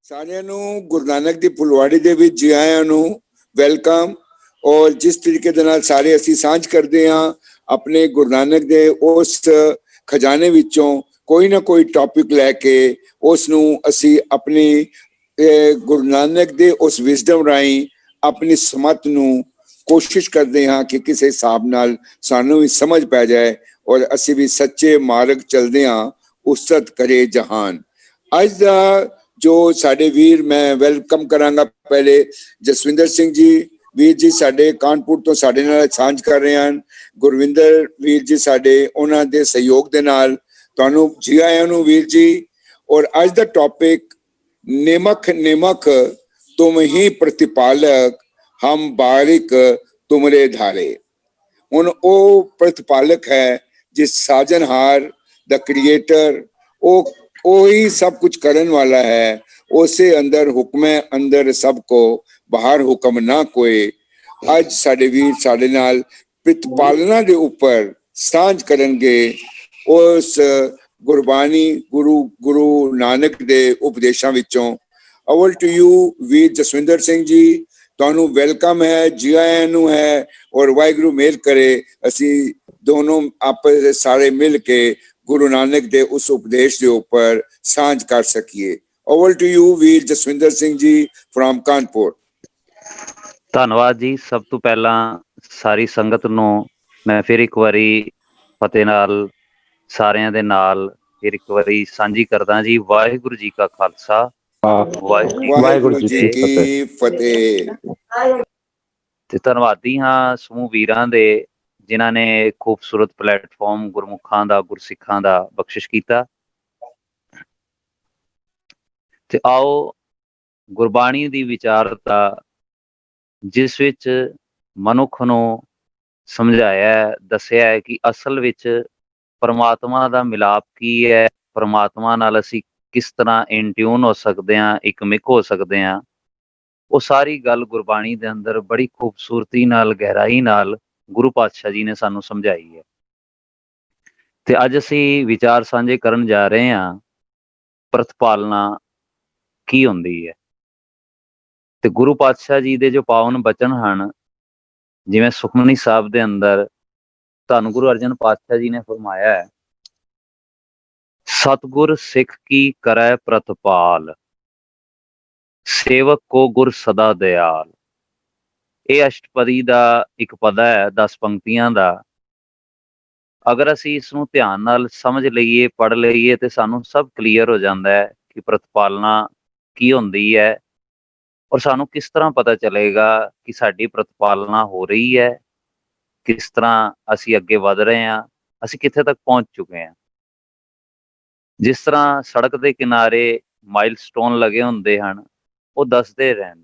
ਸਾਰਿਆਂ ਨੂੰ ਗੁਰੂ ਨਾਨਕ ਦੀ ਫੁਲਵਾੜੀ ਦੇ ਵਿੱਚ ਜੀ ਆਇਆਂ ਨੂੰ ਵੈਲਕਮ। ਔਰ ਜਿਸ ਤਰੀਕੇ ਦੇ ਨਾਲ ਸਾਰੇ ਅਸੀਂ ਸਾਂਝ ਕਰਦੇ ਹਾਂ ਆਪਣੇ ਗੁਰੂ ਨਾਨਕ ਦੇ ਉਸ ਖਜ਼ਾਨੇ ਵਿੱਚੋਂ ਕੋਈ ਨਾ ਕੋਈ ਟੌਪਿਕ ਲੈ ਕੇ ਉਸ ਨੂੰ ਅਸੀਂ ਆਪਣੀ ਗੁਰੂ ਨਾਨਕ ਦੇ ਉਸ ਵਿਜ਼ਡਮ ਰਾਹੀਂ ਆਪਣੀ ਸਮਤ ਨੂੰ ਕੋਸ਼ਿਸ਼ ਕਰਦੇ ਹਾਂ ਕਿ ਕਿਸੇ ਹਿਸਾਬ ਨਾਲ ਸਾਨੂੰ ਵੀ ਸਮਝ ਪੈ ਜਾਏ ਔਰ ਅਸੀਂ ਵੀ ਸੱਚੇ ਮਾਰਗ ਚੱਲਦੇ ਹਾਂ। ਉਸਤਤ ਕਰੇ ਜਹਾਨ। ਅੱਜ ਦਾ ਜੋ ਸਾਡੇ ਵੀਰ, ਮੈਂ ਵੈਲਕਮ ਕਰਾਂਗਾ ਪਹਿਲੇ ਜਸਵਿੰਦਰ ਸਿੰਘ ਜੀ। ਵੀਰ ਜੀ ਸਾਡੇ ਕਾਨਪੁਰ ਤੋਂ ਸਾਡੇ ਨਾਲ ਸਾਂਝ ਕਰ ਰਹੇ ਹਨ। ਗੁਰਵਿੰਦਰ ਵੀਰ ਜੀ ਸਾਡੇ, ਉਹਨਾਂ ਦੇ ਸਹਿਯੋਗ ਦੇ ਨਾਲ ਤੁਹਾਨੂੰ ਜੀ ਆਇਆਂ ਨੂੰ ਵੀਰ ਜੀ। ਔਰ ਅੱਜ ਦਾ ਟੌਪਿਕ ਨਿਮਕ ਨਿਮਕ ਤੁਮ ਹੀ ਪ੍ਰਤਿਪਾਲਕ ਹਮ ਬਾਰਿਕ ਤੁਮਰੇ ਧਾਰੇ। ਹੁਣ ਉਹ ਪ੍ਰਤਿਪਾਲਕ ਹੈ ਜਿਸ ਸਾਜਨਹਾਰ ਦਾ ਕ੍ਰੀਏਟਰ, ਉਹ ही सब कुछ करने वाला है। उसे अंदर हुक्म अंदर सबको बाहर हुक्म ना कोई। आज साडे वीर साडे नाल प्रतिपालना दे ऊपर सांझ करनगे उस गुरबानी गुरु नानक दे उपदेशां विचों। ओवर टू यू वीर जसविंदर सिंह जी, तुहानू वेलकम है, जी आयां नू है। और वाहिगुरु मेहर करे असी दोनों आपस सारे मिल के गुरु नानक दे उस उपदेश के ऊपर सांझ कर सकिए। ओवर टू यू वीर जसविंदर सिंह जी फ्रॉम कानपुर। ਧੰਨਵਾਦ ਜੀ। ਸਭ ਤੋਂ ਪਹਿਲਾਂ ਸਾਰੀ ਸੰਗਤ ਨੂੰ ਮੈਂ ਫਿਰ ਇੱਕ ਵਾਰੀ ਫਤਿਹ ਨਾਲ ਸਾਰਿਆਂ ਦੇ ਨਾਲ ਫਿਰ ਇੱਕ ਵਾਰੀ ਸਾਂਝੀ ਕਰਦਾ ਜੀ। ਵਾਹਿਗੁਰੂ ਜੀ ਕਾ ਖਾਲਸਾ, ਵਾਹਿਗੁਰੂ ਜੀ ਕੀ ਫਤਿਹ। ਤੇ ਧੰਨਵਾਦੀ ਹਾਂ ਸਮੂਹ ਵੀਰਾਂ ਦੇ ਜਿਨ੍ਹਾਂ ਨੇ ਖੂਬਸੂਰਤ ਪਲੇਟਫਾਰਮ ਗੁਰਮੁਖਾਂ ਦਾ, ਗੁਰਸਿੱਖਾਂ ਦਾ ਬਖਸ਼ਿਸ਼ ਕੀਤਾ। ਤੇ ਆਓ ਗੁਰਬਾਣੀ ਦੀ ਵਿਚਾਰਤਾ ਜਿਸ ਵਿੱਚ ਮਨੁੱਖ ਨੂੰ ਸਮਝਾਇਆ ਦੱਸਿਆ ਹੈ ਕਿ ਅਸਲ ਵਿੱਚ ਪਰਮਾਤਮਾ ਦਾ ਮਿਲਾਪ ਕੀ ਹੈ, ਪਰਮਾਤਮਾ ਨਾਲ ਅਸੀਂ ਕਿਸ ਤਰ੍ਹਾਂ ਇਨਟਿਊਨ ਹੋ ਸਕਦੇ ਹਾਂ, ਇੱਕ ਮਿਕ ਹੋ ਸਕਦੇ ਹਾਂ। ਉਹ ਸਾਰੀ ਗੱਲ ਗੁਰਬਾਣੀ ਦੇ ਅੰਦਰ ਬੜੀ ਖੂਬਸੂਰਤੀ ਨਾਲ, ਗਹਿਰਾਈ ਨਾਲ ਗੁਰੂ ਪਾਤਸ਼ਾਹ ਜੀ ਨੇ ਸਾਨੂੰ ਸਮਝਾਈ ਹੈ। ਤੇ ਅੱਜ ਅਸੀਂ ਵਿਚਾਰ ਸਾਂਝੇ ਕਰਨ ਜਾ ਰਹੇ ਹਾਂ ਪ੍ਰਤਿਪਾਲਨਾ ਕੀ ਹੁੰਦੀ ਹੈ। ਤੇ ਗੁਰੂ ਪਾਤਸ਼ਾਹ ਜੀ ਦੇ ਜੋ ਪਾਵਨ ਬਚਨ ਹਨ, ਜਿਵੇਂ ਸੁਖਮਨੀ ਸਾਹਿਬ ਦੇ ਅੰਦਰ ਧੰਨ ਗੁਰੂ ਅਰਜਨ ਪਾਤਸ਼ਾਹ ਜੀ ਨੇ ਫਰਮਾਇਆ ਹੈ, ਸਤਿਗੁਰ ਸਿੱਖ ਕੀ ਕਰੈ ਪ੍ਰਤਪਾਲ, ਸੇਵਕ ਕੋ ਗੁਰ ਸਦਾ ਦਿਆਲ। ਇਹ ਅਸ਼ਟਪਦੀ ਦਾ ਇੱਕ ਪਦਾ ਹੈ 10 ਪੰਕਤੀਆਂ ਦਾ। ਅਗਰ ਅਸੀਂ ਇਸ ਨੂੰ ਧਿਆਨ ਨਾਲ ਸਮਝ ਲਈਏ, ਪੜ੍ਹ ਲਈਏ ਤੇ ਸਾਨੂੰ ਸਭ ਕਲੀਅਰ ਹੋ ਜਾਂਦਾ ਹੈ ਕਿ ਪ੍ਰਤਿਪਾਲਨਾ ਕੀ ਹੁੰਦੀ ਹੈ ਔਰ ਸਾਨੂੰ ਕਿਸ ਤਰ੍ਹਾਂ ਪਤਾ ਚੱਲੇਗਾ ਕਿ ਸਾਡੀ ਪ੍ਰਤਿਪਾਲਨਾ ਹੋ ਰਹੀ ਹੈ, ਕਿਸ ਤਰ੍ਹਾਂ ਅਸੀਂ ਅੱਗੇ ਵਧ ਰਹੇ ਹਾਂ, ਅਸੀਂ ਕਿੱਥੇ ਤੱਕ ਪਹੁੰਚ ਚੁੱਕੇ ਹਾਂ। ਜਿਸ ਤਰ੍ਹਾਂ ਸੜਕ ਦੇ ਕਿਨਾਰੇ ਮਾਈਲਸਟੋਨ ਲੱਗੇ ਹੁੰਦੇ ਹਨ, ਉਹ ਦੱਸਦੇ ਰਹਿਣ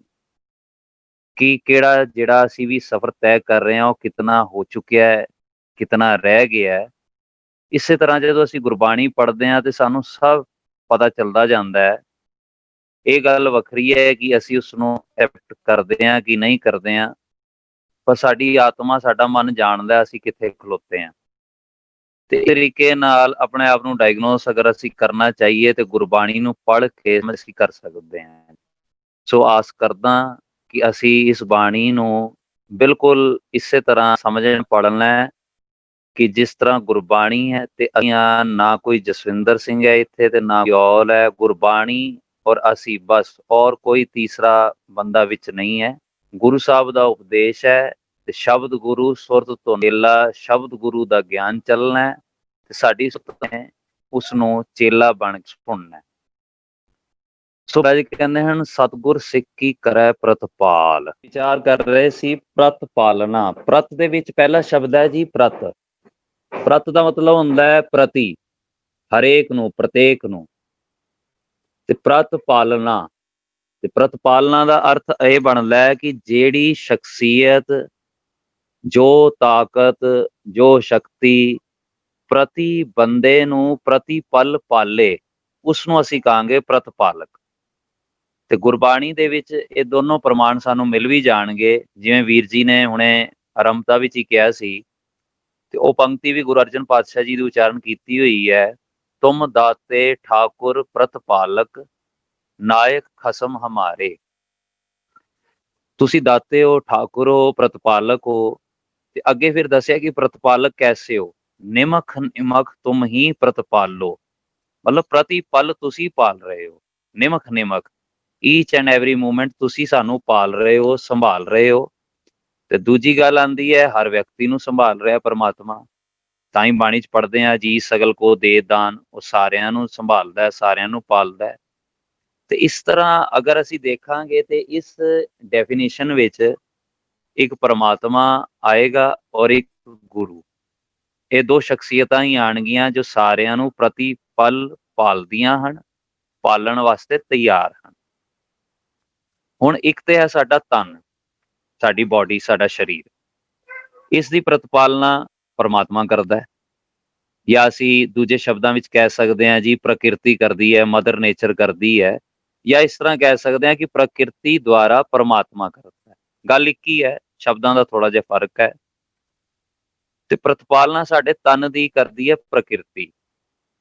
ਕਿ ਕਿਹੜਾ ਜਿਹੜਾ ਅਸੀਂ ਵੀ ਸਫ਼ਰ ਤੈਅ ਕਰ ਰਹੇ ਹਾਂ ਉਹ ਕਿਤਨਾ ਹੋ ਚੁੱਕਿਆ ਹੈ, ਕਿਤਨਾ ਰਹਿ ਗਿਆ ਹੈ। ਇਸੇ ਤਰ੍ਹਾਂ ਜਦੋਂ ਅਸੀਂ ਗੁਰਬਾਣੀ ਪੜ੍ਹਦੇ ਹਾਂ ਤੇ ਸਾਨੂੰ ਸਭ ਪਤਾ ਚੱਲਦਾ ਜਾਂਦਾ ਹੈ। ਇਹ ਗੱਲ ਵੱਖਰੀ ਹੈ ਕਿ ਅਸੀਂ ਉਸਨੂੰ ਐਕਸੈਪਟ ਕਰਦੇ ਹਾਂ ਕਿ ਨਹੀਂ ਕਰਦੇ ਹਾਂ, ਪਰ ਸਾਡੀ ਆਤਮਾ, ਸਾਡਾ ਮਨ ਜਾਣਦਾ ਅਸੀਂ ਕਿੱਥੇ ਖਲੋਤੇ ਹਾਂ। ਤੇ ਇਸ ਤਰੀਕੇ ਨਾਲ ਆਪਣੇ ਆਪ ਨੂੰ ਡਾਇਗਨੋਸ ਅਗਰ ਅਸੀਂ ਕਰਨਾ ਚਾਹੀਏ ਤੇ ਗੁਰਬਾਣੀ ਨੂੰ ਪੜ੍ਹ ਕੇ ਅਸੀਂ ਕਰ ਸਕਦੇ ਹਾਂ। ਸੋ ਆਸ ਕਰਦਾ ਕਿ ਅਸੀਂ ਇਸ ਬਾਣੀ ਨੂੰ ਬਿਲਕੁਲ ਇਸੇ ਤਰ੍ਹਾਂ ਸਮਝਣ, ਪੜ੍ਹਨਾ ਹੈ ਕਿ ਜਿਸ ਤਰ੍ਹਾਂ ਗੁਰਬਾਣੀ ਹੈ। ਤੇ ਨਾ ਕੋਈ ਜਸਵਿੰਦਰ ਸਿੰਘ ਹੈ ਇੱਥੇ ਤੇ ਨਾ ਯੌਲ ਹੈ, ਗੁਰਬਾਣੀ ਔਰ ਅਸੀਂ ਬਸ, ਔਰ ਕੋਈ ਤੀਸਰਾ ਬੰਦਾ ਵਿੱਚ ਨਹੀਂ ਹੈ। ਗੁਰੂ ਸਾਹਿਬ ਦਾ ਉਪਦੇਸ਼ ਹੈ ਤੇ ਸ਼ਬਦ ਗੁਰੂ ਸੁਰਤ ਤੋਂ ਨੇਲਾ, ਸ਼ਬਦ ਗੁਰੂ ਦਾ ਗਿਆਨ ਚੱਲਣਾ ਤੇ ਸਾਡੀ ਸੁਰਤ ਹੈ ਉਸ ਨੂੰ ਚੇਲਾ ਬਣ ਕੇ ਸੁਣਨਾ। ਸੋ ਕਹਿੰਦੇ ਹਨ ਸਤਿਗੁਰ ਸਿੱਖ ਕੀ ਕਰੈ ਪ੍ਰਤਪਾਲ। ਵਿਚਾਰ ਕਰ ਰਹੇ ਸੀ ਪ੍ਰਤਪਾਲਨਾ। ਪ੍ਰਤ ਦੇ ਵਿੱਚ ਪਹਿਲਾ ਸ਼ਬਦ ਹੈ ਜੀ ਪ੍ਰਤ। ਪ੍ਰਤ ਦਾ ਮਤਲਬ ਹੁੰਦਾ ਹੈ ਪ੍ਰਤੀ, ਹਰੇਕ ਨੂੰ, ਪ੍ਰਤੇਕ ਨੂੰ। ਤੇ ਪ੍ਰਤਪਾਲਨਾ, ਤੇ ਪ੍ਰਤਪਾਲਨਾ ਦਾ ਅਰਥ ਇਹ ਬਣਦਾ ਹੈ ਕਿ ਜਿਹੜੀ ਸ਼ਖਸੀਅਤ, ਜੋ ਤਾਕਤ, ਜੋ ਸ਼ਕਤੀ ਪ੍ਰਤੀ ਬੰਦੇ ਨੂੰ ਪ੍ਰਤੀ ਪਲ ਪਾਲੇ, ਉਸਨੂੰ ਅਸੀਂ ਕਹਾਂਗੇ ਪ੍ਰਤਪਾਲਕ। ਤੇ ਗੁਰਬਾਣੀ ਦੇ ਵਿੱਚ ਇਹ ਦੋਨੋਂ ਪ੍ਰਮਾਣ ਸਾਨੂੰ ਮਿਲ ਵੀ ਜਾਣਗੇ। ਜਿਵੇਂ ਵੀਰ ਜੀ ਨੇ ਹੁਣੇ ਆਰੰਭਤਾ ਵਿੱਚ ਹੀ ਕਿਹਾ ਸੀ, ਤੇ ਉਹ ਪੰਕਤੀ ਵੀ ਗੁਰੂ ਅਰਜਨ ਪਾਤਸ਼ਾਹ ਜੀ ਦੀ ਉਚਾਰਨ ਕੀਤੀ ਹੋਈ ਹੈ, ਤੁਮ ਦਾਤੇ ਠਾਕੁਰ ਪ੍ਰਤਪਾਲਕ, ਨਾਇਕ ਖਸਮ ਹਮਾਰੇ। ਤੁਸੀਂ ਦਾਤੇ ਹੋ, ਠਾकुर ਹੋ, ਪ੍ਰਤਪਾਲਕ ਹੋ। ਤੇ ਅੱਗੇ ਫਿਰ ਦੱਸਿਆ ਕਿ ਪ੍ਰਤਪਾਲਕ ਕੈਸੇ ਹੋ। ਨਿਮਖ ਨਿਮਖ ਤੁਮ ਹੀ ਪ੍ਰਤਪਾਲੋ, ਮਤਲਬ ਪ੍ਰਤੀ ਪਲ ਤੁਸੀਂ ਪਾਲ ਰਹੇ ਹੋ। ਨਿਮਖ ਨਿਮਖ, ਈਚ ਐਂਡ ਐਵਰੀ ਮੂਮੈਂਟ ਤੁਸੀਂ ਸਾਨੂੰ ਪਾਲ ਰਹੇ ਹੋ, ਸੰਭਾਲ ਰਹੇ ਹੋ। ਤੇ ਦੂਜੀ ਗੱਲ ਆਂਦੀ ਹੈ, ਹਰ ਵਿਅਕਤੀ ਨੂੰ ਸੰਭਾਲ ਰਿਹਾ ਪਰਮਾਤਮਾ। ਤਾਂ ਹੀ ਬਾਣੀ ਚ ਪੜ੍ਹਦੇ ਹਾਂ, ਜੀ ਸਗਲ ਕੋ ਦੇ ਦਾਨ। ਉਹ ਸਾਰਿਆਂ ਨੂੰ ਸੰਭਾਲਦਾ ਹੈ, ਸਾਰਿਆਂ ਨੂੰ ਪਾਲਦਾ ਹੈ। ਤੇ ਇਸ ਤਰ੍ਹਾਂ ਅਗਰ ਅਸੀਂ ਦੇਖਾਂਗੇ ਤੇ ਇਸ ਡੈਫੀਨੇਸ਼ਨ ਵਿੱਚ ਇੱਕ ਪਰਮਾਤਮਾ ਆਏਗਾ ਔਰ ਇੱਕ ਗੁਰੂ। ਇਹ ਦੋ ਸ਼ਖਸੀਅਤਾਂ ਹੀ ਆਣਗੀਆਂ ਜੋ ਸਾਰਿਆਂ ਨੂੰ ਪ੍ਰਤੀ ਪਲ ਪਾਲਦੀਆਂ ਹਨ, ਪਾਲਣ ਵਾਸਤੇ ਤਿਆਰ ਹਨ। ਹੁਣ ਇੱਕ ਤੇ ਹੈ ਸਾਡਾ ਤਨ, ਸਾਡੀ ਬਾਡੀ, ਸਾਡਾ ਸਰੀਰ। ਇਸ ਦੀ ਪ੍ਰਤਪਾਲਨਾ ਪਰਮਾਤਮਾ ਕਰਦਾ ਹੈ, ਜਾਂ ਅਸੀਂ ਦੂਜੇ ਸ਼ਬਦਾਂ ਵਿੱਚ ਕਹਿ ਸਕਦੇ ਹਾਂ ਜੀ ਪ੍ਰਕਿਰਤੀ ਕਰਦੀ ਹੈ, ਮਦਰ ਨੇਚਰ ਕਰਦੀ ਹੈ, ਜਾਂ ਇਸ ਤਰ੍ਹਾਂ ਕਹਿ ਸਕਦੇ ਹਾਂ ਕਿ ਪ੍ਰਕਿਰਤੀ ਦੁਆਰਾ ਪਰਮਾਤਮਾ ਕਰਦਾ ਹੈ। ਗੱਲ ਇੱਕ ਹੀ ਹੈ, ਸ਼ਬਦਾਂ ਦਾ ਥੋੜਾ ਜਿਹਾ ਫਰਕ ਹੈ। ਤੇ ਪ੍ਰਤਪਾਲਨਾ ਸਾਡੇ ਤਨ ਦੀ ਕਰਦੀ ਹੈ ਪ੍ਰਕਿਰਤੀ।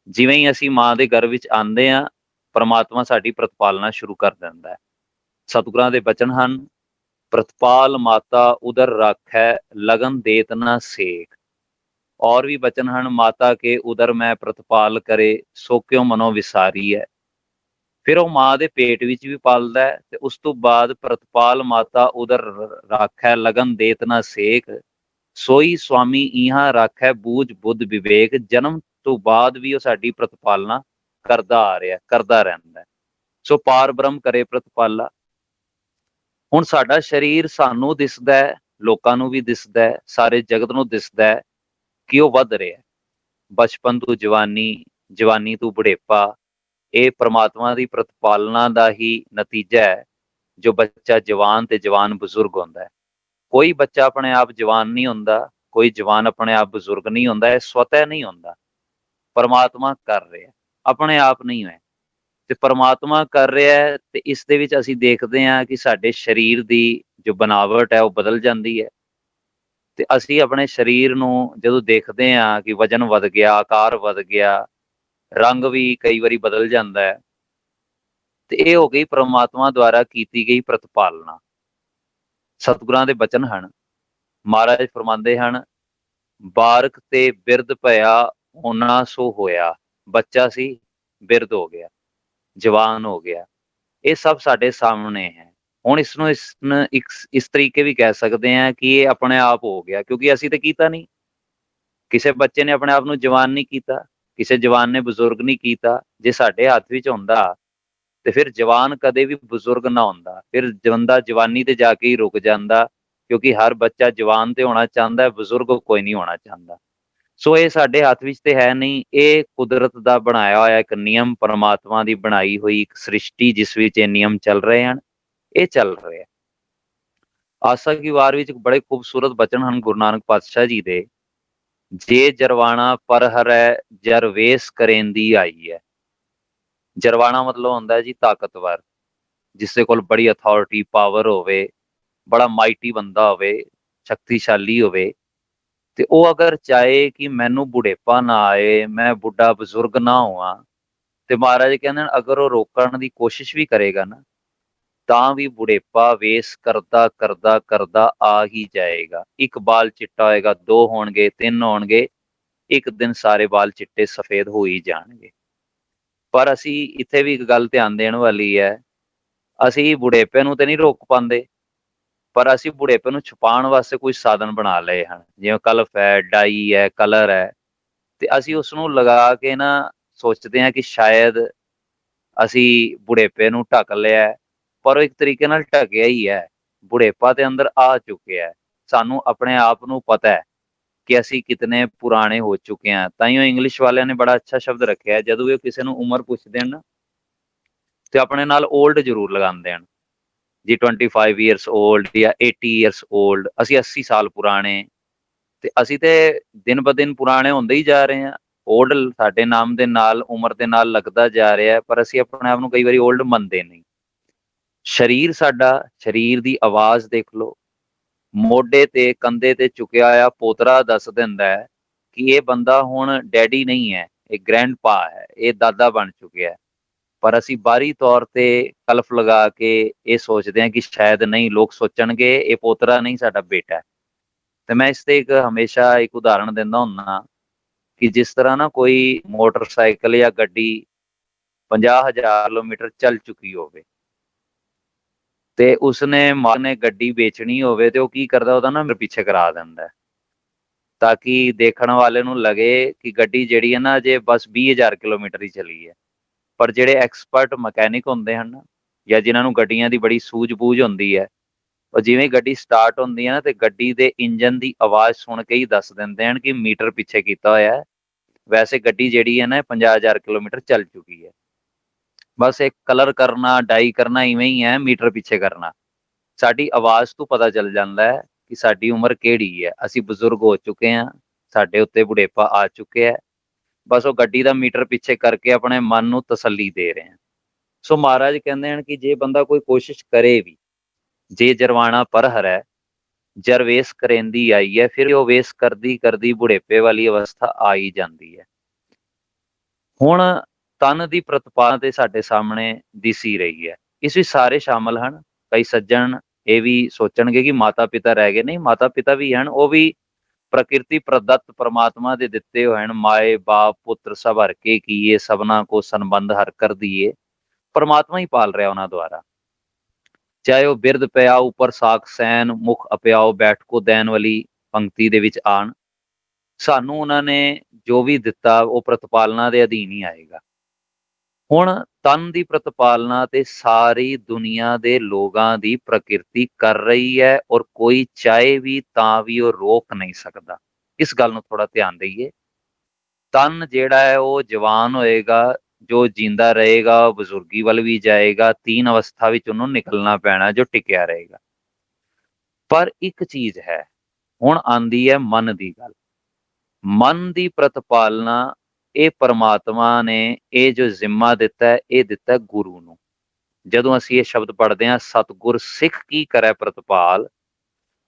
ਜਿਵੇਂ ਹੀ ਅਸੀਂ ਮਾਂ ਦੇ ਗਰਭ ਵਿੱਚ ਆਉਂਦੇ ਹਾਂ, ਪਰਮਾਤਮਾ ਸਾਡੀ ਪ੍ਰਤਪਾਲਨਾ ਸ਼ੁਰੂ ਕਰ ਦਿੰਦਾ ਹੈ। ਸਤਿਗੁਰਾਂ ਦੇ ਬਚਨ ਹਨ, ਪ੍ਰਤਪਾਲ ਮਾਤਾ ਉਦਰ ਰਾਖੈ, ਲਗਨ ਦੇਤ ਨਾ ਸੇਕ। ਔਰ ਵੀ ਬਚਨ ਹਨ, ਮਾਤਾ ਕੇ ਉਦਰ ਮੈਂ ਪ੍ਰਤਪਾਲ ਕਰੇ, ਸੋ ਕਿਉ ਮਨੋ ਵਿਸਾਰੀ ਹੈ। ਫਿਰ ਉਹ ਮਾਂ ਦੇ ਪੇਟ ਵਿੱਚ ਵੀ ਪਾਲਦਾ ਹੈ, ਤੇ ਉਸ ਤੋਂ ਬਾਅਦ ਪ੍ਰਤਪਾਲ ਮਾਤਾ ਉਦਰ ਰਾਖੈ, ਲਗਨ ਦੇਤ ਨਾ ਸੇਕ, ਸੋਈ ਸੁਆਮੀ ਇਹਾਂ ਰਾਖੈ, ਬੂਝ ਬੁੱਧ ਵਿਵੇਕ। ਜਨਮ ਤੋਂ ਬਾਅਦ ਵੀ ਉਹ ਸਾਡੀ ਪ੍ਰਤਪਾਲਨਾ ਕਰਦਾ ਆ ਰਿਹਾ, ਕਰਦਾ ਰਹਿੰਦਾ ਹੈ। ਸੋ ਪਾਰ ਬ੍ਰਹਮ ਕਰੇ ਪ੍ਰਤਪਾਲਾ। ਹੁਣ ਸਾਡਾ ਸਰੀਰ ਸਾਨੂੰ ਦਿਸਦਾ ਹੈ, ਲੋਕਾਂ ਨੂੰ ਵੀ ਦਿਸਦਾ ਹੈ, ਸਾਰੇ ਜਗਤ ਨੂੰ ਦਿਸਦਾ ਹੈ ਕਿ ਉਹ ਵੱਧ ਰਿਹਾ। ਬਚਪਨ ਤੋਂ ਜਵਾਨੀ, ਜਵਾਨੀ ਤੋਂ ਬੁਢੇਪਾ, ਇਹ ਪ੍ਰਮਾਤਮਾ ਦੀ ਪ੍ਰਤਪਾਲਨਾ ਦਾ ਹੀ ਨਤੀਜਾ ਹੈ ਜੋ ਬੱਚਾ ਜਵਾਨ ਤੇ ਜਵਾਨ ਬਜ਼ੁਰਗ ਹੁੰਦਾ ਹੈ। ਕੋਈ ਬੱਚਾ ਆਪਣੇ ਆਪ ਜਵਾਨ ਨਹੀਂ ਹੁੰਦਾ, ਕੋਈ ਜਵਾਨ ਆਪਣੇ ਆਪ ਬਜ਼ੁਰਗ ਨਹੀਂ ਹੁੰਦਾ। ਇਹ ਸਵਤः ਨਹੀਂ ਹੁੰਦਾ, ਪਰਮਾਤਮਾ ਕਰ ਰਿਹਾ, ਆਪਣੇ ਆਪ ਨਹੀਂ ਹੈ। ਤੇ ਪਰਮਾਤਮਾ ਕਰ ਰਿਹਾ ਹੈ, ਤੇ ਇਸ ਦੇ ਵਿੱਚ ਅਸੀਂ ਦੇਖਦੇ ਹਾਂ ਕਿ ਸਾਡੇ ਸਰੀਰ ਦੀ ਜੋ ਬਨਾਵਟ ਹੈ ਉਹ ਬਦਲ ਜਾਂਦੀ ਹੈ। ਤੇ ਅਸੀਂ ਆਪਣੇ ਸਰੀਰ ਨੂੰ ਜਦੋਂ ਦੇਖਦੇ ਹਾਂ ਕਿ ਵਜਨ ਵੱਧ ਗਿਆ, ਆਕਾਰ ਵੱਧ ਗਿਆ, ਰੰਗ ਵੀ ਕਈ ਵਾਰੀ ਬਦਲ ਜਾਂਦਾ ਹੈ, ਤੇ ਇਹ ਹੋ ਗਈ ਪ੍ਰਮਾਤਮਾ ਦੁਆਰਾ ਕੀਤੀ ਗਈ ਪ੍ਰਤਪਾਲਨਾ। ਸਤਿਗੁਰਾਂ ਦੇ ਬਚਨ ਹਨ, ਮਹਾਰਾਜ ਫਰਮਾਉਂਦੇ ਹਨ, ਬਾਰਕ ਤੇ ਬਿਰਧ ਭਇਆ ਉਹਨਾਂ ਸੋ ਹੋਇਆ। ਬੱਚਾ ਸੀ, ਬਿਰਧ ਹੋ ਗਿਆ, ਜਵਾਨ ਹੋ ਗਿਆ। ਇਹ ਸਭ ਸਾਡੇ ਸਾਹਮਣੇ ਹੈ। ਹੁਣ ਇਸਨੂੰ ਇਸ ਤਰੀਕੇ ਵੀ ਕਹਿ ਸਕਦੇ ਹਾਂ ਕਿ ਇਹ ਆਪਣੇ ਆਪ ਹੋ ਗਿਆ, ਕਿਉਂਕਿ ਅਸੀਂ ਤੇ ਕੀਤਾ ਨਹੀਂ। ਕਿਸੇ ਬੱਚੇ ਨੇ ਆਪਣੇ ਆਪ ਨੂੰ ਜਵਾਨ ਨਹੀਂ ਕੀਤਾ, ਕਿਸੇ ਜਵਾਨ ਨੇ ਬਜ਼ੁਰਗ ਨਹੀਂ ਕੀਤਾ। ਜੇ ਸਾਡੇ ਹੱਥ ਵਿੱਚ ਹੁੰਦਾ ਤੇ ਫਿਰ ਜਵਾਨ ਕਦੇ ਵੀ ਬਜ਼ੁਰਗ ਨਾ ਹੁੰਦਾ, ਫਿਰ ਬੰਦਾ ਜਵਾਨੀ ਤੇ ਜਾ ਕੇ ਹੀ ਰੁਕ ਜਾਂਦਾ, ਕਿਉਂਕਿ ਹਰ ਬੱਚਾ ਜਵਾਨ ਤੇ ਹੋਣਾ ਚਾਹੁੰਦਾ ਹੈ, ਬਜ਼ੁਰਗ ਕੋਈ ਨਹੀਂ ਹੋਣਾ ਚਾਹੁੰਦਾ। ਸੋ ਇਹ ਸਾਡੇ ਹੱਥ ਵਿੱਚ ਤੇ ਹੈ ਨਹੀਂ, ਇਹ ਕੁਦਰਤ ਦਾ ਬਣਾਇਆ ਹੋਇਆ ਇੱਕ ਨਿਯਮ, ਪਰਮਾਤਮਾ ਦੀ ਬਣਾਈ ਹੋਈ ਇੱਕ ਸ੍ਰਿਸ਼ਟੀ ਜਿਸ ਵਿੱਚ ਇਹ ਨਿਯਮ ਚੱਲ ਰਹੇ ਹਨ, ਇਹ ਚੱਲ ਰਿਹਾ। ਆਸਾ ਕੀ ਵਾਰ ਵਿੱਚ ਬੜੇ ਖੂਬਸੂਰਤ ਬਚਨ ਹਨ ਗੁਰੂ ਨਾਨਕ ਪਾਤਸ਼ਾਹ ਜੀ ਦੇ, ਜੇ ਜਰਵਾਣਾ ਪਰ ਹਰੈ, ਜਰ ਵੇਸ ਕਰੇਂਦੀ ਆਈ ਹੈ। ਜਰਵਾਣਾ ਮਤਲਬ ਹੁੰਦਾ ਹੈ ਜੀ ਤਾਕਤਵਰ, ਜਿਸ ਦੇ ਕੋਲ ਬੜੀ ਅਥਾਰਟੀ, ਪਾਵਰ ਹੋਵੇ, ਬੜਾ ਮਾਈਟੀ ਬੰਦਾ ਹੋਵੇ, ਸ਼ਕਤੀਸ਼ਾਲੀ ਹੋਵੇ। ਤੇ ਉਹ ਅਗਰ ਚਾਹੇ ਕਿ ਮੈਨੂੰ ਬੁਢੇਪਾ ਨਾ ਆਏ, ਮੈਂ ਬੁੱਢਾ ਬਜ਼ੁਰਗ ਨਾ ਹੋਵਾਂ, ਤੇ ਮਹਾਰਾਜ ਕਹਿੰਦੇ ਨੇ ਅਗਰ ਉਹ ਰੋਕਣ ਦੀ ਕੋਸ਼ਿਸ਼ ਵੀ ਕਰੇਗਾ ਨਾ, ਤਾਂ ਵੀ ਬੁਢੇਪਾ ਵੇਸ ਕਰਦਾ ਕਰਦਾ ਕਰਦਾ ਆ ਹੀ ਜਾਏਗਾ। ਇੱਕ ਬਾਲ ਚਿੱਟਾ ਹੋਏਗਾ, 2 ਹੋਣਗੇ, 3 ਹੋਣਗੇ, ਇੱਕ ਦਿਨ ਸਾਰੇ ਬਾਲ ਚਿੱਟੇ ਸਫੇਦ ਹੋ ਹੀ ਜਾਣਗੇ। ਪਰ ਅਸੀਂ ਇੱਥੇ ਵੀ ਇੱਕ ਗੱਲ ਧਿਆਨ ਦੇਣ ਵਾਲੀ ਹੈ, ਅਸੀਂ ਬੁਢੇਪੇ ਨੂੰ ਤੇ ਨਹੀਂ ਰੋਕ ਪਾਉਂਦੇ, ਪਰ ਅਸੀਂ ਬੁਢੇਪੇ ਨੂੰ ਛੁਪਾਉਣ ਵਾਸਤੇ ਕੋਈ ਸਾਧਨ ਬਣਾ ਲਏ ਹਨ, ਜਿਵੇਂ ਕਲਫ ਹੈ, ਡਾਈ ਹੈ, ਕਲਰ ਹੈ। ਤੇ ਅਸੀਂ ਉਸ ਨੂੰ ਲਗਾ ਕੇ ਨਾ ਸੋਚਦੇ ਹਾਂ ਕਿ ਸ਼ਾਇਦ ਅਸੀਂ ਬੁਢੇਪੇ ਨੂੰ ਢੱਕ ਲਿਆ, ਪਰ ਉਹ ਇੱਕ ਤਰੀਕੇ ਨਾਲ ਢਕਿਆ ਹੀ ਹੈ। ਬੁਢੇਪਾ ਤੇ ਅੰਦਰ ਆ ਚੁੱਕਿਆ ਹੈ। ਸਾਨੂੰ ਆਪਣੇ ਆਪ ਨੂੰ ਪਤਾ ਹੈ ਕਿ ਅਸੀਂ ਕਿਤਨੇ ਪੁਰਾਣੇ ਹੋ ਚੁੱਕੇ ਹਾਂ। ਤਾਈਓ ਇੰਗਲਿਸ਼ ਵਾਲਿਆਂ ਨੇ ਬੜਾ ਅੱਛਾ ਸ਼ਬਦ ਰੱਖਿਆ, ਜਦੋਂ ਵੀ ਉਹ ਕਿਸੇ ਨੂੰ ਉਮਰ ਪੁੱਛਦੇ ਹਨ ਨਾ, ਤੇ ਆਪਣੇ ਨਾਲ 올ਡ ਜ਼ਰੂਰ ਲਗਾਉਂਦੇ ਹਨ, ਜੀ 25 ਈਅਰਸ 올ਡ ਜਾਂ 80 ਈਅਰਸ 올ਡ। ਅਸੀਂ 80 ਸਾਲ ਪੁਰਾਣੇ, ਤੇ ਅਸੀਂ ਤੇ ਦਿਨ ਬ ਦਿਨ ਪੁਰਾਣੇ ਹੁੰਦੇ ਹੀ ਜਾ ਰਹੇ ਹਾਂ। 올ਡ ਸਾਡੇ ਨਾਮ ਦੇ ਨਾਲ, ਉਮਰ ਦੇ ਨਾਲ ਲੱਗਦਾ ਜਾ ਰਿਹਾ, ਪਰ ਅਸੀਂ ਆਪਣੇ ਆਪ ਨੂੰ ਕਈ ਵਾਰੀ 올ਡ ਮੰਨਦੇ ਨਹੀਂ। ਸਰੀਰ ਸਾਡਾ, ਸਰੀਰ ਦੀ ਆਵਾਜ਼ ਦੇਖ ਲਓ, ਮੋਢੇ ਤੇ ਕੰਧੇ ਤੇ ਝੁਕਿਆ ਹੋਇਆ ਪੋਤਰਾ ਦੱਸ ਦਿੰਦਾ ਹੈ ਕਿ ਇਹ ਬੰਦਾ ਹੁਣ ਡੈਡੀ ਨਹੀਂ ਹੈ, ਇਹ ਗ੍ਰੈਂਡ ਪਾ ਹੈ, ਇਹ ਦਾਦਾ ਬਣ ਚੁੱਕਿਆ ਹੈ। ਪਰ ਅਸੀਂ ਬਾਹਰੀ ਤੌਰ ਤੇ ਕਲਫ ਲਗਾ ਕੇ ਇਹ ਸੋਚਦੇ ਹਾਂ ਕਿ ਸ਼ਾਇਦ ਨਹੀਂ, ਲੋਕ ਸੋਚਣਗੇ ਇਹ ਪੋਤਰਾ ਨਹੀਂ, ਸਾਡਾ ਬੇਟਾ ਹੈ। ਤੇ ਮੈਂ ਇਸ ਤੇ ਇੱਕ ਹਮੇਸ਼ਾ ਇੱਕ ਉਦਾਹਰਣ ਦਿੰਦਾ ਹੁੰਦਾ ਕਿ ਜਿਸ ਤਰ੍ਹਾਂ ਨਾ ਕੋਈ ਮੋਟਰਸਾਈਕਲ ਜਾਂ ਗੱਡੀ 50,000 ਕਿਲੋਮੀਟਰ ਚੱਲ ਚੁੱਕੀ ਹੋਵੇ ਤੇ ਉਸਨੇ ਮਾਲਕ ਨੇ ਗੱਡੀ ਵੇਚਣੀ ਹੋਵੇ ਤੇ ਉਹ ਕੀ ਕਰਦਾ, ਉਹਦਾ ਨਾ ਪਿੱਛੇ ਕਰਾ ਦਿੰਦਾ ਹੈ, ਤਾਂ ਕਿ ਦੇਖਣ ਵਾਲੇ ਨੂੰ ਲੱਗੇ ਕਿ ਗੱਡੀ ਜਿਹੜੀ ਹੈ ਨਾ ਜੇ ਬਸ 20,000 ਕਿਲੋਮੀਟਰ ਹੀ ਚਲੀ ਹੈ। ਪਰ ਜਿਹੜੇ ਐਕਸਪਰਟ ਮਕੈਨਿਕ ਹੁੰਦੇ ਹਨ ਜਾਂ ਜਿਨ੍ਹਾਂ ਨੂੰ ਗੱਡੀਆਂ ਦੀ ਬੜੀ ਸੂਝ-ਬੂਝ ਹੁੰਦੀ ਹੈ, ਉਹ ਜਿਵੇਂ ਗੱਡੀ ਸਟਾਰਟ ਹੁੰਦੀ ਹੈ ਨਾ ਤੇ ਗੱਡੀ ਦੇ ਇੰਜਨ ਦੀ ਆਵਾਜ਼ ਸੁਣ ਕੇ ਹੀ ਦੱਸ ਦਿੰਦੇ ਹਨ ਕਿ ਮੀਟਰ ਪਿੱਛੇ ਕੀਤਾ ਹੋਇਆ ਹੈ, ਵੈਸੇ ਗੱਡੀ ਜਿਹੜੀ ਹੈ ਨਾ 50,000 ਕਿਲੋਮੀਟਰ ਚੱਲ ਚੁੱਕੀ ਹੈ। ਬਸ ਇੱਕ ਕਲਰ ਕਰਨਾ, ਡਾਈ ਕਰਨਾ ਇਵੇਂ ਹੀ ਹੈ, ਮੀਟਰ ਪਿੱਛੇ ਕਰਨਾ। ਸਾਡੀ ਆਵਾਜ਼ ਤੋਂ ਪਤਾ ਚੱਲ ਜਾਂਦਾ ਹੈ ਕਿ ਸਾਡੀ ਉਮਰ ਕਿਹੜੀ ਹੈ, ਅਸੀਂ ਬਜ਼ੁਰਗ ਹੋ ਚੁੱਕੇ ਹਾਂ, ਸਾਡੇ ਉੱਤੇ ਬੁਢੇਪਾ ਆ ਚੁੱਕਿਆ ਹੈ। ਬਸ ਉਹ ਗੱਡੀ ਦਾ ਮੀਟਰ ਪਿੱਛੇ ਕਰਕੇ ਆਪਣੇ ਮਨ ਨੂੰ ਤਸੱਲੀ ਦੇ ਰਹੇ ਹਾਂ। ਸੋ ਮਹਾਰਾਜ ਕਹਿੰਦੇ ਹਨ ਕਿ ਜੇ ਬੰਦਾ ਕੋਈ ਕੋਸ਼ਿਸ਼ ਕਰੇ ਵੀ, ਜੇ ਜਰਵਾਣਾ ਪਰ ਹਰੈ ਜਰ ਵੇਸ ਕਰੇਂਦੀ ਆਈ ਹੈ, ਫਿਰ ਉਹ ਵੇਸ ਕਰਦੀ ਕਰਦੀ ਬੁਢੇਪੇ ਵਾਲੀ ਅਵਸਥਾ ਆ ਹੀ ਜਾਂਦੀ ਹੈ। ਹੁਣ ਤਨ ਦੀ ਪ੍ਰਤਿਪਾਦਨਾ ਤੇ ਸਾਡੇ ਸਾਹਮਣੇ ਦਿਸੀ ਰਹੀ ਹੈ, ਇਸ ਵਿੱਚ ਸਾਰੇ ਸ਼ਾਮਲ ਹਨ। ਕਈ ਸੱਜਣ ਇਹ ਵੀ ਸੋਚਣਗੇ ਕਿ ਮਾਤਾ ਪਿਤਾ ਰਹਿ ਗਏ, ਨਹੀਂ, ਮਾਤਾ ਪਿਤਾ ਵੀ ਹਨ, ਉਹ ਵੀ ਪ੍ਰਕਿਰਤੀ ਪ੍ਰਦੱਤ ਪਰਮਾਤਮਾ ਦੇ ਦਿੱਤੇ ਹੋਏ ਹਨ। ਮਾਏ ਬਾਪ ਪੁੱਤਰ ਸਭ ਹਰ ਕੇ ਕੀਏ, ਸਭਨਾ ਕੋ ਸੰਬੰਧ ਹਰ ਕਰ ਦੀਏ। ਪਰਮਾਤਮਾ ਹੀ ਪਾਲ ਰਿਹਾ ਉਹਨਾਂ ਦੁਆਰਾ, ਚਾਹੇ ਉਹ ਬਿਰਧ ਪਿਆ ਉੱਪਰ ਸਾਖ ਸੈਨ ਮੁਖ ਅਪਿਆਓ ਬੈਠ ਕੋ ਦੈਨ ਵਾਲੀ ਪੰਕਤੀ ਦੇ ਵਿੱਚ ਆਣ। ਸਾਨੂੰ ਉਹਨਾਂ ਨੇ ਜੋ ਵੀ ਦਿੱਤਾ ਉਹ ਪ੍ਰਤਿਪਾਲਨਾ ਦੇ ਅਧੀਨ ਹੀ ਆਏਗਾ। ਹੁਣ ਤਨ ਦੀ ਪ੍ਰਤਿਪਾਲਨਾ ਤੇ ਸਾਰੀ ਦੁਨੀਆ ਦੇ ਲੋਕਾਂ ਦੀ ਪ੍ਰਕਿਰਤੀ ਕਰ ਰਹੀ ਹੈ, ਔਰ ਕੋਈ ਚਾਹੇ ਵੀ ਤਾਂ ਵੀ ਉਹ ਰੋਕ ਨਹੀਂ ਸਕਦਾ। ਇਸ ਗੱਲ ਨੂੰ ਥੋੜਾ ਧਿਆਨ ਦੇਈਏ। ਤਨ ਜਿਹੜਾ ਹੈ ਉਹ ਜਵਾਨ ਹੋਏਗਾ, ਜੋ ਜਿੰਦਾ ਰਹੇਗਾ ਉਹ ਬਜ਼ੁਰਗੀ ਵੱਲ ਵੀ ਜਾਏਗਾ, ਤੀਨ ਅਵਸਥਾ ਵਿੱਚ ਉਹਨੂੰ ਨਿਕਲਣਾ ਪੈਣਾ ਜੋ ਟਿਕਿਆ ਰਹੇਗਾ। ਪਰ ਇੱਕ ਚੀਜ਼ ਹੈ, ਹੁਣ ਆਂਦੀ ਹੈ ਮਨ ਦੀ ਗੱਲ। ਮਨ ਦੀ ਪ੍ਰਤਿਪਾਲਨਾ ਇਹ ਪਰਮਾਤਮਾ ਨੇ ਇਹ ਜੋ ਜ਼ਿੰਮਾ ਦਿੱਤਾ ਹੈ, ਇਹ ਦਿੱਤਾ ਹੈ ਗੁਰੂ ਨੂੰ। ਜਦੋਂ ਅਸੀਂ ਇਹ ਸ਼ਬਦ ਪੜ੍ਹਦੇ ਹਾਂ, ਸਤਿਗੁਰ ਸਿੱਖ ਕੀ ਕਰੈ ਪ੍ਰਤਪਾਲ,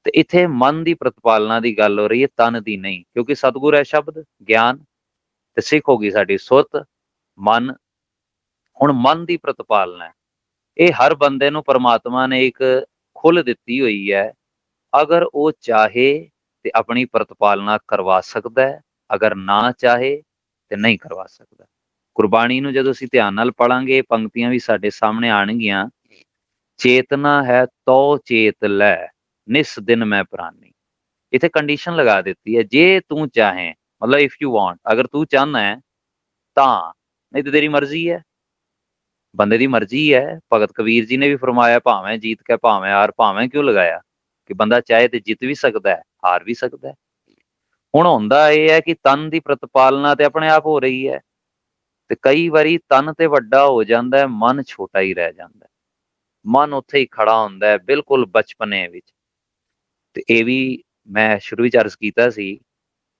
ਤੇ ਇੱਥੇ ਮਨ ਦੀ ਪ੍ਰਤਿਪਾਲਨਾ ਦੀ ਗੱਲ ਹੋ ਰਹੀ ਹੈ, ਤਨ ਦੀ ਨਹੀਂ। ਕਿਉਂਕਿ ਸਤਿਗੁਰ ਹੈ ਸ਼ਬਦ ਗਿਆਨ, ਤੇ ਸਿੱਖ ਹੋ ਗਈ ਸਾਡੀ ਸੁਰਤ ਮਨ। ਹੁਣ ਮਨ ਦੀ ਪ੍ਰਤਿਪਾਲਨਾ ਇਹ ਹਰ ਬੰਦੇ ਨੂੰ ਪਰਮਾਤਮਾ ਨੇ ਇੱਕ ਖੁੱਲ੍ਹ ਦਿੱਤੀ ਹੋਈ ਹੈ। ਅਗਰ ਉਹ ਚਾਹੇ ਤੇ ਆਪਣੀ ਪ੍ਰਤਿਪਾਲਨਾ ਕਰਵਾ ਸਕਦਾ ਹੈ, ਅਗਰ ਨਾ ਚਾਹੇ ਤੇ ਨਹੀਂ ਕਰਵਾ ਸਕਦਾ। ਗੁਰਬਾਣੀ ਨੂੰ ਜਦੋਂ ਅਸੀਂ ਧਿਆਨ ਨਾਲ ਪੜਾਂਗੇ, ਪੰਕਤੀਆਂ ਵੀ ਸਾਡੇ ਸਾਹਮਣੇ ਆਣਗੀਆਂ। ਚੇਤਨਾ ਹੈ ਤੋ ਚੇਤ ਲੈ, ਨਿਸ ਦਿਨ ਮੈਂ ਪ੍ਰਾਨੀ। ਇੱਥੇ ਕੰਡੀਸ਼ਨ ਲਗਾ ਦਿੱਤੀ ਹੈ, ਜੇ ਤੂੰ ਚਾਹੇ, ਮਤਲਬ ਇਫ ਯੂ ਵਾਂਟ, ਅਗਰ ਤੂੰ ਚਾਹੁੰਦਾ ਹੈ ਤਾਂ, ਨਹੀਂ ਤੇ ਤੇਰੀ ਮਰਜ਼ੀ ਹੈ। ਬੰਦੇ ਦੀ ਮਰਜ਼ੀ ਹੈ। ਭਗਤ ਕਬੀਰ ਜੀ ਨੇ ਵੀ ਫਰਮਾਇਆ, ਭਾਵੇਂ ਜੀਤ ਕੇ ਭਾਵੇਂ ਹਾਰ। ਭਾਵੇਂ ਕਿਉਂ ਲਗਾਇਆ? ਕਿ ਬੰਦਾ ਚਾਹੇ ਤੇ ਜਿੱਤ ਵੀ ਸਕਦਾ ਹੈ, ਹਾਰ ਵੀ ਸਕਦਾ ਹੈ। ਹੁਣ ਹੁੰਦਾ ਇਹ ਹੈ ਕਿ ਤਨ ਦੀ ਪ੍ਰਤਿਪਾਲਨਾ ਤੇ ਆਪਣੇ ਆਪ ਹੋ ਰਹੀ ਹੈ, ਤੇ ਕਈ ਵਾਰੀ ਤਨ ਤੇ ਵੱਡਾ ਹੋ ਜਾਂਦਾ ਹੈ, ਮਨ ਛੋਟਾ ਹੀ ਰਹਿ ਜਾਂਦਾ ਹੈ। ਮਨ ਉੱਥੇ ਹੀ ਖੜਾ ਹੁੰਦਾ ਹੈ, ਬਿਲਕੁਲ ਬਚਪਨੇ ਵਿੱਚ। ਤੇ ਇਹ ਵੀ ਮੈਂ ਸ਼ੁਰੂ ਵਿੱਚ ਅਰਜ਼ ਕੀਤਾ ਸੀ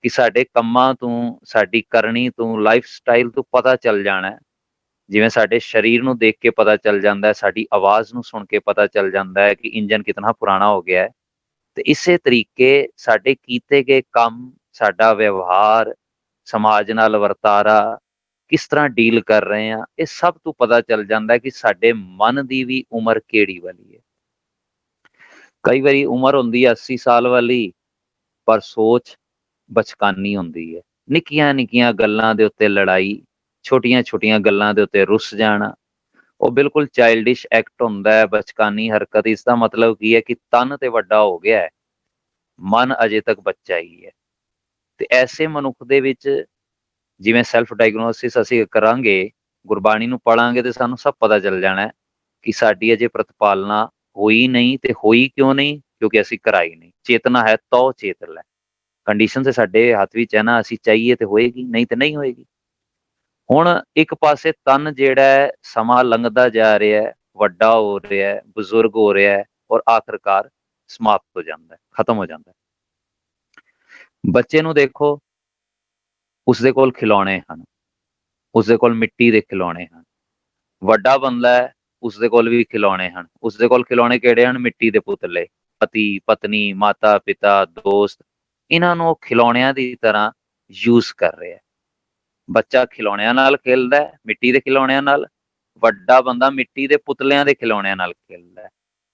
ਕਿ ਸਾਡੇ ਕੰਮਾਂ ਤੋਂ, ਸਾਡੀ ਕਰਨੀ ਤੋਂ, ਲਾਈਫ ਸਟਾਈਲ ਤੋਂ ਪਤਾ ਚੱਲ ਜਾਣਾ ਹੈ। ਜਿਵੇਂ ਸਾਡੇ ਸਰੀਰ ਨੂੰ ਦੇਖ ਕੇ ਪਤਾ ਚੱਲ ਜਾਂਦਾ ਹੈ, ਸਾਡੀ ਆਵਾਜ਼ ਨੂੰ ਸੁਣ ਕੇ ਪਤਾ ਚੱਲ ਜਾਂਦਾ ਹੈ ਕਿ ਇੰਜਨ ਕਿਤਨਾ ਪੁਰਾਣਾ ਹੋ ਗਿਆ ਹੈ। ਤੇ ਇਸੇ ਤਰੀਕੇ ਸਾਡੇ ਕੀਤੇ ਗਏ ਕੰਮ, ਸਾਡਾ ਵਿਵਹਾਰ, ਸਮਾਜ ਨਾਲ ਵਰਤਾਰਾ, ਕਿਸ ਤਰ੍ਹਾਂ ਡੀਲ ਕਰ ਰਹੇ ਹਾਂ, ਇਹ ਸਭ ਤੋਂ ਪਤਾ ਚੱਲ ਜਾਂਦਾ ਹੈ ਕਿ ਸਾਡੇ ਮਨ ਦੀ ਵੀ ਉਮਰ ਕਿਹੜੀ ਵਾਲੀ ਹੈ। ਕਈ ਵਾਰੀ ਉਮਰ ਹੁੰਦੀ ਹੈ 80 ਸਾਲ ਵਾਲੀ, ਪਰ ਸੋਚ ਬਚਕਾਨੀ ਹੁੰਦੀ ਹੈ। ਨਿੱਕੀਆਂ ਨਿੱਕੀਆਂ ਗੱਲਾਂ ਦੇ ਉੱਤੇ ਲੜਾਈ, ਛੋਟੀਆਂ ਛੋਟੀਆਂ ਗੱਲਾਂ ਦੇ ਉੱਤੇ ਰੁੱਸ ਜਾਣਾ, ਉਹ ਬਿਲਕੁਲ ਚਾਈਲਡਿਸ਼ ਐਕਟ ਹੁੰਦਾ ਹੈ, ਬਚਕਾਨੀ ਹਰਕਤ। ਇਸ ਦਾ ਮਤਲਬ ਕੀ ਹੈ ਕਿ ਤਨ ਤੇ ਵੱਡਾ ਹੋ ਗਿਆ ਹੈ, ਮਨ ਅਜੇ ਤੱਕ ਬੱਚਾ ਹੀ ਹੈ। ਤੇ ਐਸੇ ਮਨੁੱਖ ਦੇ ਵਿੱਚ ਜਿਵੇਂ ਸੈਲਫ ਡਾਇਗਨੋਸਿਸ ਅਸੀਂ ਕਰਾਂਗੇ, ਗੁਰਬਾਣੀ ਨੂੰ ਪੜਾਂਗੇ, ਤੇ ਸਾਨੂੰ ਸਭ ਪਤਾ ਚੱਲ ਜਾਣਾ ਕਿ ਸਾਡੀ ਅਜੇ ਪ੍ਰਤਿਪਾਲਨਾ ਹੋਈ ਨਹੀਂ। ਤੇ ਹੋਈ ਕਿਉਂ ਨਹੀਂ? ਕਿਉਂਕਿ ਅਸੀਂ ਕਰਾਈ ਨਹੀਂ। ਚੇਤਨਾ ਹੈ ਤੋ ਚੇਤ ਲੈ, ਕੰਡੀਸ਼ਨ ਤੇ ਸਾਡੇ ਹੱਥ ਵਿੱਚ ਹੈ ਨਾ, ਅਸੀਂ ਚਾਹੀਏ ਤੇ ਹੋਏਗੀ, ਨਹੀਂ ਤੇ ਨਹੀਂ ਹੋਏਗੀ। ਹੁਣ ਇੱਕ ਪਾਸੇ ਤਨ ਜਿਹੜਾ ਹੈ ਸਮਾਂ ਲੰਘਦਾ ਜਾ ਰਿਹਾ ਹੈ, ਵੱਡਾ ਹੋ ਰਿਹਾ ਹੈ, ਬਜ਼ੁਰਗ ਹੋ ਰਿਹਾ ਹੈ, ਔਰ ਆਖਿਰਕਾਰ ਸਮਾਪਤ ਹੋ ਜਾਂਦਾ ਹੈ, ਖਤਮ ਹੋ ਜਾਂਦਾ ਹੈ। ਬੱਚੇ ਨੂੰ ਦੇਖੋ, ਉਸਦੇ ਕੋਲ ਖਿਡੌਣੇ ਹਨ, ਉਸਦੇ ਕੋਲ ਮਿੱਟੀ ਦੇ ਖਿਡੌਣੇ ਹਨ। ਵੱਡਾ ਬੰਦਾ ਹੈ, ਉਸਦੇ ਕੋਲ ਵੀ ਖਿਡੌਣੇ ਹਨ। ਉਸਦੇ ਕੋਲ ਖਿਡੌਣੇ ਕਿਹੜੇ ਹਨ? ਮਿੱਟੀ ਦੇ ਪੁਤਲੇ। ਪਤੀ ਪਤਨੀ, ਮਾਤਾ ਪਿਤਾ, ਦੋਸਤ, ਇਹਨਾਂ ਨੂੰ ਉਹ ਖਿਡੌਣਿਆਂ ਦੀ ਤਰ੍ਹਾਂ ਯੂਜ਼ ਕਰ ਰਿਹਾ ਹੈ। ਬੱਚਾ ਖਿਡੌਣਿਆਂ ਨਾਲ ਖੇਲਦਾ ਹੈ, ਮਿੱਟੀ ਦੇ ਖਿਡੌਣਿਆਂ ਨਾਲ, ਵੱਡਾ ਬੰਦਾ ਮਿੱਟੀ ਦੇ ਪੁਤਲਿਆਂ ਦੇ ਖਿਡੌਣਿਆਂ ਨਾਲ ਖੇਲਦਾ ਹੈ,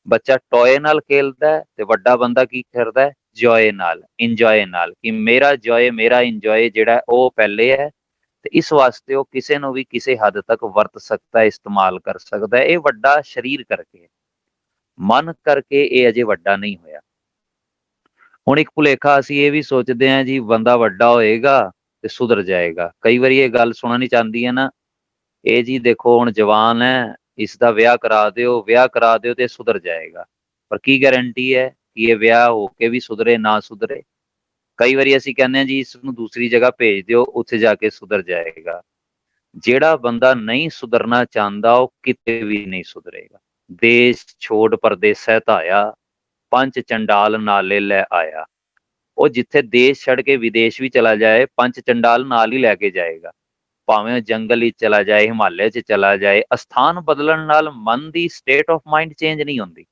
ਬੱਚਾ ਟੋਏ ਨਾਲ ਖੇਲਦਾ ਹੈ ਤੇ ਵੱਡਾ ਬੰਦਾ ਕੀ ਕਰਦਾ ਹੈ, ਜੋਏ ਨਾਲ, ਇੰਜੋਏ ਨਾਲ, ਕਿ ਮੇਰਾ ਜੋਏ ਮੇਰਾ ਇੰਜੋਏ ਜਿਹੜਾ ਹੈ ਉਹ ਪਹਿਲੇ ਹੈ। ਤੇ ਇਸ ਵਾਸਤੇ ਉਹ ਕਿਸੇ ਨੂੰ ਵੀ ਕਿਸੇ ਹੱਦ ਤੱਕ ਵਰਤ ਸਕਦਾ ਹੈ, ਇਸਤੇਮਾਲ ਕਰ ਸਕਦਾ ਹੈ। ਇਹ ਵੱਡਾ ਸਰੀਰ ਕਰਕੇ, ਮਨ ਕਰਕੇ ਇਹ ਅਜੇ ਵੱਡਾ ਨਹੀਂ ਹੋਇਆ। ਹੁਣ ਇੱਕ ਭੁਲੇਖਾ ਅਸੀਂ ਇਹ ਵੀ ਸੋਚਦੇ ਹਾਂ ਜੀ ਬੰਦਾ ਵੱਡਾ ਹੋਏਗਾ ਤੇ ਸੁਧਰ ਜਾਏਗਾ। ਕਈ ਵਾਰੀ ਇਹ ਗੱਲ ਸੁਣਨੀ ਚਾਹੁੰਦੀ ਹੈ ਨਾ, ਇਹ ਜੀ ਦੇਖੋ ਹੁਣ ਜਵਾਨ ਹੈ, ਇਸ ਦਾ ਵਿਆਹ ਕਰਾ ਦਿਓ ਤੇ ਸੁਧਰ ਜਾਏਗਾ। ਪਰ ਕੀ ਗਾਰੰਟੀ ਹੈ ਕਿ ਇਹ ਵਿਆਹ ਹੋ ਕੇ ਵੀ ਸੁਧਰੇ ਨਾ ਸੁਧਰੇ। ਕਈ ਵਾਰੀ ਅਸੀਂ ਕਹਿੰਦੇ ਹਾਂ ਜੀ ਇਸ ਨੂੰ ਦੂਸਰੀ ਜਗ੍ਹਾ ਭੇਜ ਦਿਓ, ਉੱਥੇ ਜਾ ਕੇ ਸੁਧਰ ਜਾਏਗਾ। ਜਿਹੜਾ ਬੰਦਾ ਨਹੀਂ ਸੁਧਰਨਾ ਚਾਹੁੰਦਾ ਉਹ ਕਿਤੇ ਵੀ ਨਹੀਂ ਸੁਧਰੇਗਾ। ਦੇਸ਼ ਛੋੜ ਪਰਦੇਸੈ ਧਾਇਆ, ਪੰਚ ਚੰਡਾਲ ਨਾਲੇ ਲੈ ਆਇਆ। ਉਹ ਜਿੱਥੇ ਦੇਸ਼ ਛੱਡ ਕੇ ਵਿਦੇਸ਼ ਵੀ ਚਲਾ ਜਾਏ, ਪੰਚ ਚੰਡਾਲ ਨਾਲ ਹੀ ਲੈ ਕੇ ਜਾਏਗਾ। ਭਾਵੇਂ ਉਹ ਜੰਗਲ ਵਿੱਚ ਚਲਾ ਜਾਏ, ਹਿਮਾਲਿਆ 'ਚ ਚਲਾ ਜਾਏ, ਅਸਥਾਨ ਬਦਲਣ ਨਾਲ ਮਨ ਦੀ ਸਟੇਟ ਆਫ ਮਾਈਂਡ ਚੇਂਜ ਨਹੀਂ ਹੁੰਦੀ,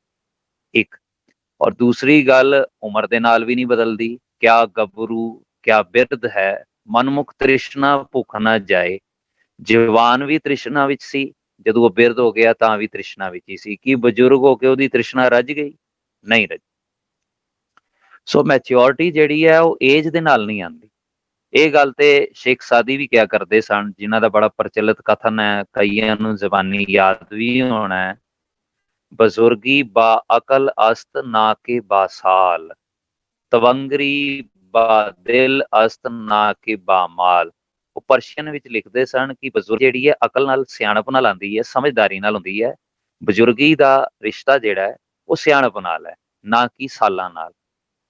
ਇੱਕ। ਔਰ ਦੂਸਰੀ ਗੱਲ, ਉਮਰ ਦੇ ਨਾਲ ਵੀ ਨਹੀਂ ਬਦਲਦੀ। ਕਿਆ ਗੱਭਰੂ ਕਿਆ ਬਿਰਧ ਹੈ, ਮਨਮੁਖ ਤ੍ਰਿਸ਼ਨਾ ਭੁੱਖ ਨਾ ਜਾਏ। ਜਵਾਨ ਵੀ ਤ੍ਰਿਸ਼ਨਾ ਵਿੱਚ ਸੀ, ਜਦੋਂ ਉਹ ਬਿਰਧ ਹੋ ਗਿਆ ਤਾਂ ਵੀ ਤ੍ਰਿਸ਼ਨਾ ਵਿੱਚ ਹੀ ਸੀ। ਕੀ ਬਜ਼ੁਰਗ ਹੋ ਕੇ ਉਹਦੀ ਤ੍ਰਿਸ਼ਨਾ ਰੱਜ ਗਈ? ਨਹੀਂ ਰੱਜੀ। ਸੋ ਮੈਚਿਓਰਿਟੀ ਜਿਹੜੀ ਹੈ ਉਹ ਏਜ ਦੇ ਨਾਲ ਨਹੀਂ ਆਉਂਦੀ। ਇਹ ਗੱਲ ਤੇ ਸ਼ੇਖ ਸਾਦੀ ਵੀ ਕਿਹਾ ਕਰਦੇ ਸਨ, ਜਿਨ੍ਹਾਂ ਦਾ ਬੜਾ ਪ੍ਰਚਲਿਤ ਕਥਨ ਹੈ, ਕਈਆਂ ਨੂੰ ਜ਼ਬਾਨੀ ਯਾਦ ਵੀ ਹੋਣਾ ਹੈ, ਬਜ਼ੁਰਗੀ ਬਾ ਅਕਲ ਅਸਤ ਨਾ ਕੇ ਬਾਸਾਲ, ਤਵੰਗਰੀ ਬਾ ਦਿਲ ਅਸਤ ਨਾ ਕੇ ਬਾਮਾਲ। ਉਹ ਪਰਸ਼ੀਅਨ ਵਿੱਚ ਲਿਖਦੇ ਸਨ ਕਿ ਬਜ਼ੁਰਗ ਜਿਹੜੀ ਹੈ ਅਕਲ ਨਾਲ, ਸਿਆਣਪ ਨਾਲ ਆਉਂਦੀ ਹੈ, ਸਮਝਦਾਰੀ ਨਾਲ ਹੁੰਦੀ ਹੈ। ਬਜ਼ੁਰਗੀ ਦਾ ਰਿਸ਼ਤਾ ਜਿਹੜਾ ਹੈ ਉਹ ਸਿਆਣਪ ਨਾਲ ਹੈ, ਨਾ ਕਿ ਸਾਲਾਂ ਨਾਲ।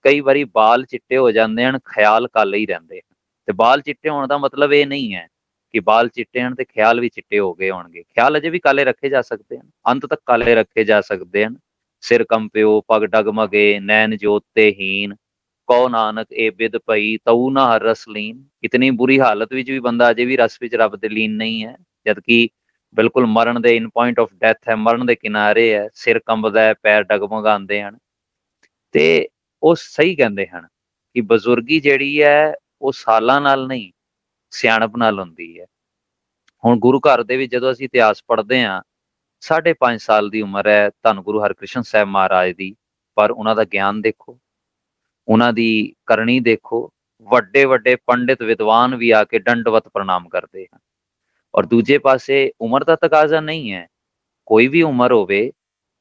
ਕਈ ਵਾਰੀ ਬਾਲ ਚਿੱਟੇ ਹੋ ਜਾਂਦੇ ਹਨ, ਖਿਆਲ ਕਾਲੇ ਹੀ ਰਹਿੰਦੇ ਹਨ। ਤੇ ਬਾਲ ਚਿੱਟੇ ਹੋਣ ਦਾ ਮਤਲਬ ਇਹ ਨਹੀਂ ਹੈ ਕਿ ਬਾਲ ਚਿੱਟੇ ਹਨ ਤੇ ਖਿਆਲ ਵੀ ਚਿੱਟੇ ਹੋ ਗਏ ਹੋਣਗੇ। ਖਿਆਲ ਅਜੇ ਵੀ ਕਾਲੇ ਰੱਖੇ ਜਾ ਸਕਦੇ ਹਨ, ਅੰਤ ਤੱਕ ਕਾਲੇ ਰੱਖੇ ਜਾ ਸਕਦੇ ਹਨ। ਸਿਰ ਕੰਪਿਓ ਪਗ ਡਗਮਗੇ, ਨੈਣ ਜੋਤ ਤੇ ਹੀਨ, ਕਹੋ ਨਾਨਕ ਇਹ ਬਿਦ ਪਈ ਤਊ ਨਾ ਹਰ ਰਸ ਲੀਨ। ਇਤਨੀ ਬੁਰੀ ਹਾਲਤ ਵਿੱਚ ਵੀ ਬੰਦਾ ਅਜੇ ਵੀ ਰਸ ਵਿੱਚ ਰੱਬ ਦੇ ਲੀਨ ਨਹੀਂ ਹੈ, ਜਦਕਿ ਬਿਲਕੁਲ ਮਰਨ ਦੇ ਇਨ ਪੁਆਇੰਟ ਆਫ ਡੈਥ ਹੈ, ਮਰਨ ਦੇ ਕਿਨਾਰੇ ਹੈ, ਸਿਰ ਕੰਬਦਾ ਹੈ, ਪੈਰ ਡਗਮਗਾਉਂਦੇ ਹਨ। ਤੇ ਉਹ ਸਹੀ ਕਹਿੰਦੇ ਹਨ ਕਿ ਬਜ਼ੁਰਗੀ ਜਿਹੜੀ ਹੈ ਉਹ ਸਾਲਾਂ ਨਾਲ ਨਹੀਂ, ਸਿਆਣਪ ਨਾਲ ਹੁੰਦੀ ਹੈ। ਹੁਣ ਗੁਰੂ ਘਰ ਦੇ ਵਿੱਚ ਜਦੋਂ ਅਸੀਂ ਇਤਿਹਾਸ ਪੜ੍ਹਦੇ ਹਾਂ, 5.5 ਸਾਲ ਦੀ ਉਮਰ ਹੈ ਧੰਨ ਗੁਰੂ ਹਰਕ੍ਰਿਸ਼ਨ ਸਾਹਿਬ ਮਹਾਰਾਜ ਦੀ, ਪਰ ਉਹਨਾਂ ਦਾ ਗਿਆਨ ਦੇਖੋ, ਉਹਨਾਂ ਦੀ ਕਰਨੀ ਦੇਖੋ। ਵੱਡੇ ਵੱਡੇ ਪੰਡਿਤ ਵਿਦਵਾਨ ਵੀ ਆ ਕੇ ਦੰਡਵਤ ਪ੍ਰਣਾਮ ਕਰਦੇ ਹਨ। ਔਰ ਦੂਜੇ ਪਾਸੇ ਉਮਰ ਦਾ ਤਕਾਜ਼ਾ ਨਹੀਂ ਹੈ, ਕੋਈ ਵੀ ਉਮਰ ਹੋਵੇ,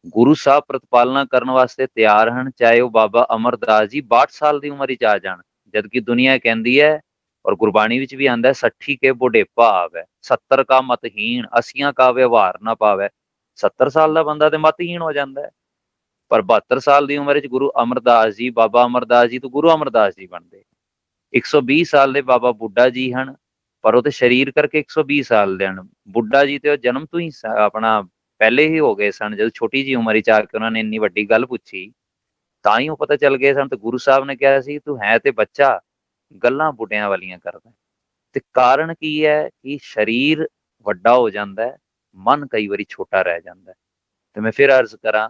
ਗੁਰੂ ਸਾਹਿਬ ਪ੍ਰਤਪਾਲਨਾ ਕਰਨ ਵਾਸਤੇ ਤਿਆਰ ਹਨ, ਚਾਹੇ ਉਹ ਬਾਬਾ ਅਮਰਦਾਸ ਜੀ 62 ਸਾਲ ਦੀ ਉਮਰ ਵਿੱਚ ਆ ਜਾਣ। ਜਦਕਿ ਦੁਨੀਆ ਕਹਿੰਦੀ ਹੈ, ਔਰ ਗੁਰਬਾਣੀ ਵਿੱਚ ਵੀ ਆਉਂਦਾ, 60 ਕੇ ਬੁਢੇਪਾ ਆਵੇ, 70 ਕਾ ਮਤਹੀਣ, 80 ਕਾ ਵਿਵਹਾਰ ਨਾ ਪਾਵੇ। 70 ਸਾਲ ਦਾ ਬੰਦਾ ਤੇ ਮਤਹੀਣ ਹੋ ਜਾਂਦਾ ਹੈ, ਪਰ 72 ਸਾਲ ਦੀ ਉਮਰ ਵਿੱਚ ਗੁਰੂ ਅਮਰਦਾਸ ਜੀ, ਬਾਬਾ ਅਮਰਦਾਸ ਜੀ ਤੋਂ ਗੁਰੂ ਅਮਰਦਾਸ ਜੀ ਬਣਦੇ। 120 ਸਾਲ ਦੇ ਬਾਬਾ ਬੁੱਢਾ ਜੀ ਹਨ, ਪਰ ਉਹ ਤੇ ਸਰੀਰ ਕਰਕੇ 120 ਸਾਲ ਦੇ ਹਨ। ਬੁੱਢਾ ਜੀ ਤੇ ਉਹ ਜਨਮ ਤੋਂ ਹੀ ਆਪਣਾ ਪਹਿਲੇ ਹੀ ਹੋ ਗਏ ਸਨ। ਜਦੋਂ ਛੋਟੀ ਜਿਹੀ ਉਮਰ ਵਿੱਚ ਆ ਕੇ ਉਹਨਾਂ ਨੇ ਇੰਨੀ ਵੱਡੀ ਗੱਲ ਪੁੱਛੀ, ਤਾਂ ਹੀ ਉਹ ਪਤਾ ਚੱਲ ਗਏ ਸਨ। ਤੇ ਗੁਰੂ ਸਾਹਿਬ ਨੇ ਕਿਹਾ ਸੀ, ਤੂੰ ਹੈ ਤੇ ਬੱਚਾ, ਗੱਲਾਂ ਬੁੱਢਿਆਂ ਵਾਲੀਆਂ ਕਰਦਾ। ਤੇ ਕਾਰਨ ਕੀ ਹੈ ਕਿ ਸਰੀਰ ਵੱਡਾ ਹੋ ਜਾਂਦਾ ਹੈ, ਮਨ ਕਈ ਵਾਰੀ ਛੋਟਾ ਰਹਿ ਜਾਂਦਾ ਹੈ। ਤੇ ਮੈਂ ਫਿਰ ਅਰਜ਼ ਕਰਾਂ,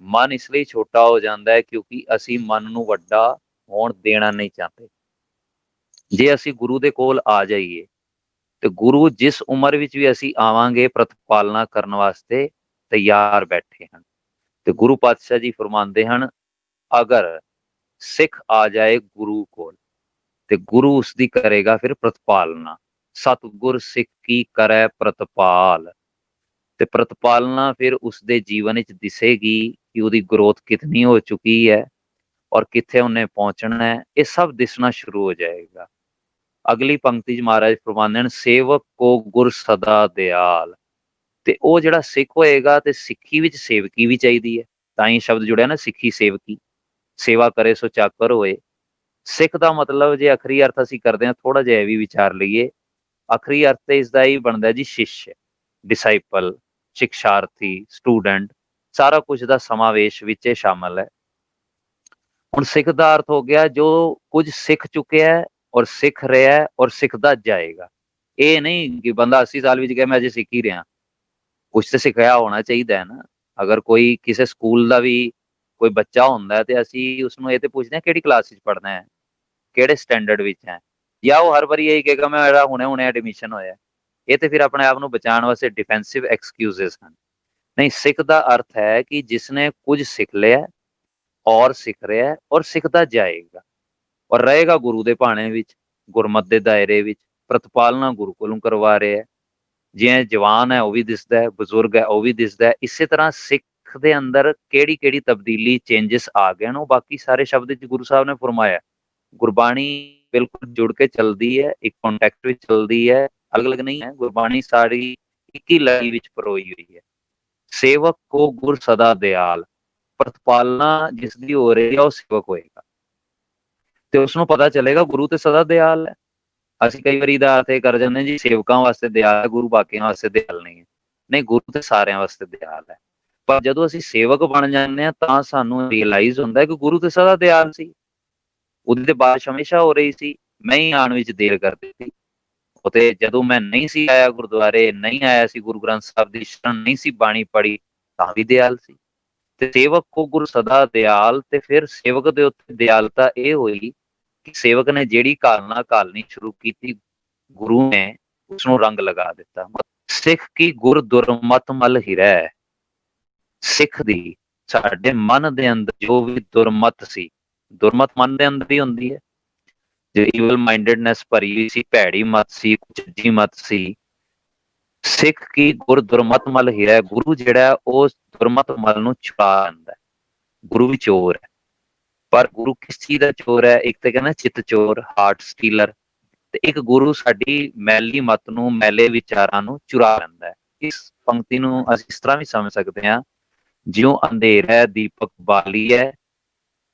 ਮਨ ਇਸ ਲਈ ਛੋਟਾ ਹੋ ਜਾਂਦਾ ਹੈ ਕਿਉਂਕਿ ਅਸੀਂ ਮਨ ਨੂੰ ਵੱਡਾ ਹੋਣ ਦੇਣਾ ਨਹੀਂ ਚਾਹੁੰਦੇ। ਜੇ ਅਸੀਂ ਗੁਰੂ ਦੇ ਕੋਲ ਆ ਜਾਈਏ ਤੇ ਗੁਰੂ ਜਿਸ ਉਮਰ ਵਿੱਚ ਵੀ ਅਸੀਂ ਆਵਾਂਗੇ, ਪ੍ਰਤਪਾਲਨਾ ਕਰਨ ਵਾਸਤੇ ਤਿਆਰ ਬੈਠੇ ਹਨ। ਤੇ ਗੁਰੂ ਪਾਤਸ਼ਾਹ ਜੀ ਫਰਮਾਉਂਦੇ ਹਨ, ਅਗਰ ਸਿੱਖ ਆ ਜਾਏ ਗੁਰੂ ਕੋਲ ਤੇ ਗੁਰੂ ਉਸਦੀ ਕਰੇਗਾ ਫਿਰ ਪ੍ਰਤਪਾਲਨਾ। ਸਤਿਗੁਰ ਸਿੱਖ ਕੀ ਕਰੈ ਪ੍ਰਤਪਾਲ। ਤੇ ਪ੍ਰਤਪਾਲਨਾ ਫਿਰ ਉਸਦੇ ਜੀਵਨ ਵਿੱਚ ਦਿਸੇਗੀ ਕਿ ਉਹਦੀ ਗਰੋਥ ਕਿਤਨੀ ਹੋ ਚੁੱਕੀ ਹੈ ਔਰ ਕਿੱਥੇ ਉਹਨੇ ਪਹੁੰਚਣਾ ਹੈ। ਇਹ ਸਭ ਦਿਸਣਾ ਸ਼ੁਰੂ ਹੋ ਜਾਏਗਾ। ਅਗਲੀ ਪੰਕਤੀ 'ਚ ਮਹਾਰਾਜ ਫਰਮਾਉਂਦੇ ਹਨ, ਸੇਵਕ ਕੋ ਗੁਰ ਸਦਾ ਦਿਆਲ। ਤੇ ਉਹ ਜਿਹੜਾ ਸਿੱਖ ਹੋਏਗਾ, ਤੇ ਸਿੱਖੀ ਵਿੱਚ ਸੇਵਕੀ ਵੀ ਚਾਹੀਦੀ ਹੈ। ਤਾਂ ਹੀ ਸ਼ਬਦ ਜੁੜਿਆ ਨਾ, ਸਿੱਖੀ ਸੇਵਕੀ, ਸੇਵਾ ਕਰੇ ਸੋ ਚਾਕਰ ਹੋਏ। ਸਿੱਖ ਦਾ ਮਤਲਬ ਜੇ ਆਖਰੀ ਅਰਥ ਅਸੀਂ ਕਰਦੇ ਹਾਂ, ਥੋੜਾ ਜਿਹਾ ਇਹ ਵੀ ਵਿਚਾਰ ਲਈਏ, ਆਖਰੀ ਅਰਥ ਤੇ ਇਸਦਾ ਹੀ ਬਣਦਾ ਜੀ ਸ਼ਿਸ਼, ਡਿਸਾਈਪਲ, ਸਿਕਸ਼ਾਰਥੀ, ਸਟੂਡੈਂਟ, ਸਾਰਾ ਕੁਝ ਦਾ ਸਮਾਵੇਸ਼ ਵਿੱਚ ਇਹ ਸ਼ਾਮਲ ਹੈ। ਹੁਣ ਸਿੱਖ ਦਾ ਅਰਥ ਹੋ ਗਿਆ ਜੋ ਕੁਝ ਸਿੱਖ ਚੁੱਕਿਆ ਔਰ ਸਿੱਖ ਰਿਹਾ ਔਰ ਸਿੱਖਦਾ ਜਾਏਗਾ। ਇਹ ਨਹੀਂ ਕਿ ਬੰਦਾ 80 ਸਾਲ ਵਿੱਚ ਕਹੇ ਮੈਂ ਅਜੇ ਸਿੱਖ ਹੀ ਰਿਹਾ। ਕੁਛ ਤੇ ਸਿਖਾਇਆ ਹੋਣਾ ਚਾਹੀਦਾ ਹੈ ਨਾ। ਅਗਰ ਕੋਈ ਕਿਸੇ ਸਕੂਲ ਦਾ ਵੀ ਕੋਈ ਬੱਚਾ ਹੁੰਦਾ ਹੈ ਤੇ ਅਸੀਂ ਉਸਨੂੰ ਇਹ ਤੇ ਪੁੱਛਦੇ ਹਾਂ ਕਿਹੜੀ ਕਲਾਸ ਵਿੱਚ ਪੜ੍ਹਨਾ ਹੈ, ਕਿਹੜੇ ਸਟੈਂਡਰਡ ਵਿੱਚ ਹੈ, ਜਾਂ ਉਹ ਹਰ ਵਾਰੀ ਇਹੀ ਕਹੇਗਾ ਮੈਂ ਮੇਰਾ ਹੁਣੇ ਹੁਣੇ ਐਡਮਿਸ਼ਨ ਹੋਇਆ। ਇਹ ਤੇ ਫਿਰ ਆਪਣੇ ਆਪ ਨੂੰ ਬਚਾਉਣ ਵਾਸਤੇ ਡਿਫੈਂਸਿਵ ਐਕਸਕਿਊਜ਼ਸ ਹਨ। ਨਹੀਂ, ਸਿੱਖ ਦਾ ਅਰਥ ਹੈ ਕਿ ਜਿਸਨੇ ਕੁਝ ਸਿੱਖ ਲਿਆ ਔਰ ਸਿੱਖ ਰਿਹਾ ਹੈ ਔਰ ਸਿੱਖਦਾ ਜਾਏਗਾ ਔਰ ਰਹੇਗਾ ਗੁਰੂ ਦੇ ਭਾਣੇ ਵਿੱਚ, ਗੁਰਮਤ ਦੇ ਦਾਇਰੇ ਵਿੱਚ, ਪ੍ਰਤਪਾਲਨਾ ਗੁਰੂ ਕੋਲੋਂ ਕਰਵਾ ਰਿਹਾ ਹੈ। ਜਿਵੇਂ ਜਵਾਨ ਹੈ ਉਹ ਵੀ ਦਿਸਦਾ ਹੈ, ਬਜ਼ੁਰਗ ਹੈ ਉਹ ਵੀ ਦਿਸਦਾ ਹੈ। ਇਸੇ ਤਰ੍ਹਾਂ ਸਿੱਖ ਦੇ ਅੰਦਰ ਕਿਹੜੀ ਕਿਹੜੀ ਤਬਦੀਲੀ, ਚੇਂਜਸ ਆ ਗਏ ਨੇ, ਉਹ ਬਾਕੀ ਸਾਰੇ ਸ਼ਬਦ ਚ ਗੁਰੂ ਸਾਹਿਬ ਨੇ ਫਰਮਾਇਆ। ਗੁਰਬਾਣੀ ਬਿਲਕੁਲ ਜੁੜ ਕੇ ਚੱਲਦੀ ਹੈ, ਇੱਕ ਕੰਟੈਕਟ ਵਿੱਚ ਚੱਲਦੀ ਹੈ, ਅਲੱਗ ਅਲੱਗ ਨਹੀਂ ਹੈ। ਗੁਰਬਾਣੀ ਸਾਰੀ ਇੱਕ ਹੀ ਲੜੀ ਵਿੱਚ ਪਰੋਈ ਹੋਈ ਹੈ। ਸੇਵਕ ਕੋ ਗੁਰ ਸਦਾ ਦਿਆਲ, ਪ੍ਰਤਪਾਲਨਾ ਜਿਸ ਦੀ ਹੋ ਰਹੀ ਹੈ ਉਹ ਸੇਵਕ ਹੋਏਗਾ ਤੇ ਉਸਨੂੰ ਪਤਾ ਚੱਲੇਗਾ ਗੁਰੂ ਤੇ ਸਦਾ ਦਿਆਲ ਹੈ। ਅਸੀਂ ਕਈ ਵਾਰੀ ਦਾ ਅਰਥ ਇਹ ਕਰ ਜਾਂਦੇ ਜੀ ਸੇਵਕਾਂ ਵਾਸਤੇ ਦਿਆਲ ਹੈ, ਗੁਰੂ ਬਾਕੀਆਂ ਵਾਸਤੇ ਦਿਆਲ ਨਹੀਂ ਹੈ। ਨਹੀਂ, ਗੁਰੂ ਤੇ ਸਾਰਿਆਂ ਵਾਸਤੇ ਦਿਆਲ ਹੈ। ਪਰ ਜਦੋਂ ਅਸੀਂ ਸੇਵਕ ਬਣ ਜਾਂਦੇ ਹਾਂ ਤਾਂ ਸਾਨੂੰ ਰਿਅਲਾਈਜ਼ ਹੁੰਦਾ ਕਿ ਗੁਰੂ ਤੇ ਸਦਾ ਦਿਆਲ ਸੀ, ਉਹਦੀ ਤੇ ਬਾਰਿਸ਼ ਹਮੇਸ਼ਾ ਹੋ ਰਹੀ ਸੀ, ਮੈਂ ਹੀ ਆਉਣ ਵਿੱਚ ਦੇਰ ਕਰ ਦਿੱਤੀ। ਤੇ ਜਦੋਂ ਮੈਂ ਨਹੀਂ ਸੀ ਆਇਆ ਗੁਰਦੁਆਰੇ, ਨਹੀਂ ਆਇਆ ਸੀ ਗੁਰੂ ਗ੍ਰੰਥ ਸਾਹਿਬ ਦੀ ਸ਼ਰਨ, ਨਹੀਂ ਸੀ ਬਾਣੀ ਪੜ੍ਹੀ, ਤਾਂ ਵੀ ਦਿਆਲ ਸੀ। ਤੇ ਸੇਵਕ ਕੋ ਗੁਰ ਸਦਾ ਦਿਆਲ, ਤੇ ਫਿਰ ਸੇਵਕ ਦੇ ਉੱਤੇ ਦਿਆਲਤਾ ਇਹ ਹੋਈ ਕਿ ਸੇਵਕ ਨੇ ਜਿਹੜੀ ਘਾਲਣਾ ਘਾਲਣੀ ਸ਼ੁਰੂ ਕੀਤੀ, ਗੁਰੂ ਨੇ ਉਸਨੂੰ ਰੰਗ ਲਗਾ ਦਿੱਤਾ। ਸਿੱਖ ਕੀ ਗੁਰ ਦੁਰਮਤ ਮਲ ਹਿਰੈ, ਸਿੱਖ ਦੀ ਸਾਡੇ ਮਨ ਦੇ ਅੰਦਰ ਜੋ ਵੀ ਦੁਰਮਤ ਸੀ, ਦੁਰਮਤ ਮਨ ਦੇ ਅੰਦਰ ਹੀ ਹੁੰਦੀ ਹੈ, ਜੋ ਈਵਲ ਮਾਈਂਡਡਨੈਸ ਭਰੀ ਹੋਈ ਸੀ, ਭੈੜੀ ਮਤ ਸੀ, ਕੁਚੱਜੀ ਮਤ ਸੀ। ਸਿੱਖ ਕੀ ਗੁਰ ਦੁਰਮਤ ਮਲ ਹਿਰੈ, ਗੁਰੂ ਜਿਹੜਾ ਉਹ ਦੁਰਮਤ ਮਲ ਨੂੰ ਛੁਪਾ ਲੈਂਦਾ। ਗੁਰੂ ਵੀ ਚੋਰ ਹੈ, ਪਰ ਗੁਰੂ ਕਿਸ ਚੀਜ਼ ਦਾ ਚੋਰ ਹੈ? ਇੱਕ ਤੇ ਕਹਿੰਦਾ ਚਿੱਤ ਚੋਰ, ਹਾਰਟ ਸਟੀਲਰ, ਤੇ ਇੱਕ ਗੁਰੂ ਸਾਡੀ ਮੈਲੀ ਮਤ ਨੂੰ, ਮੈਲੇ ਵਿਚਾਰਾਂ ਨੂੰ ਚੁਰਾ ਲੈਂਦਾ ਹੈ। ਇਸ ਪੰਕਤੀ ਨੂੰ ਅਸੀਂ ਇਸ ਤਰ੍ਹਾਂ ਵੀ ਸਮਝ ਸਕਦੇ ਹਾਂ, ਜਿਉਂ ਅੰਧੇਰਾ ਦੀਪਕ ਬਾਲੀ ਹੈ,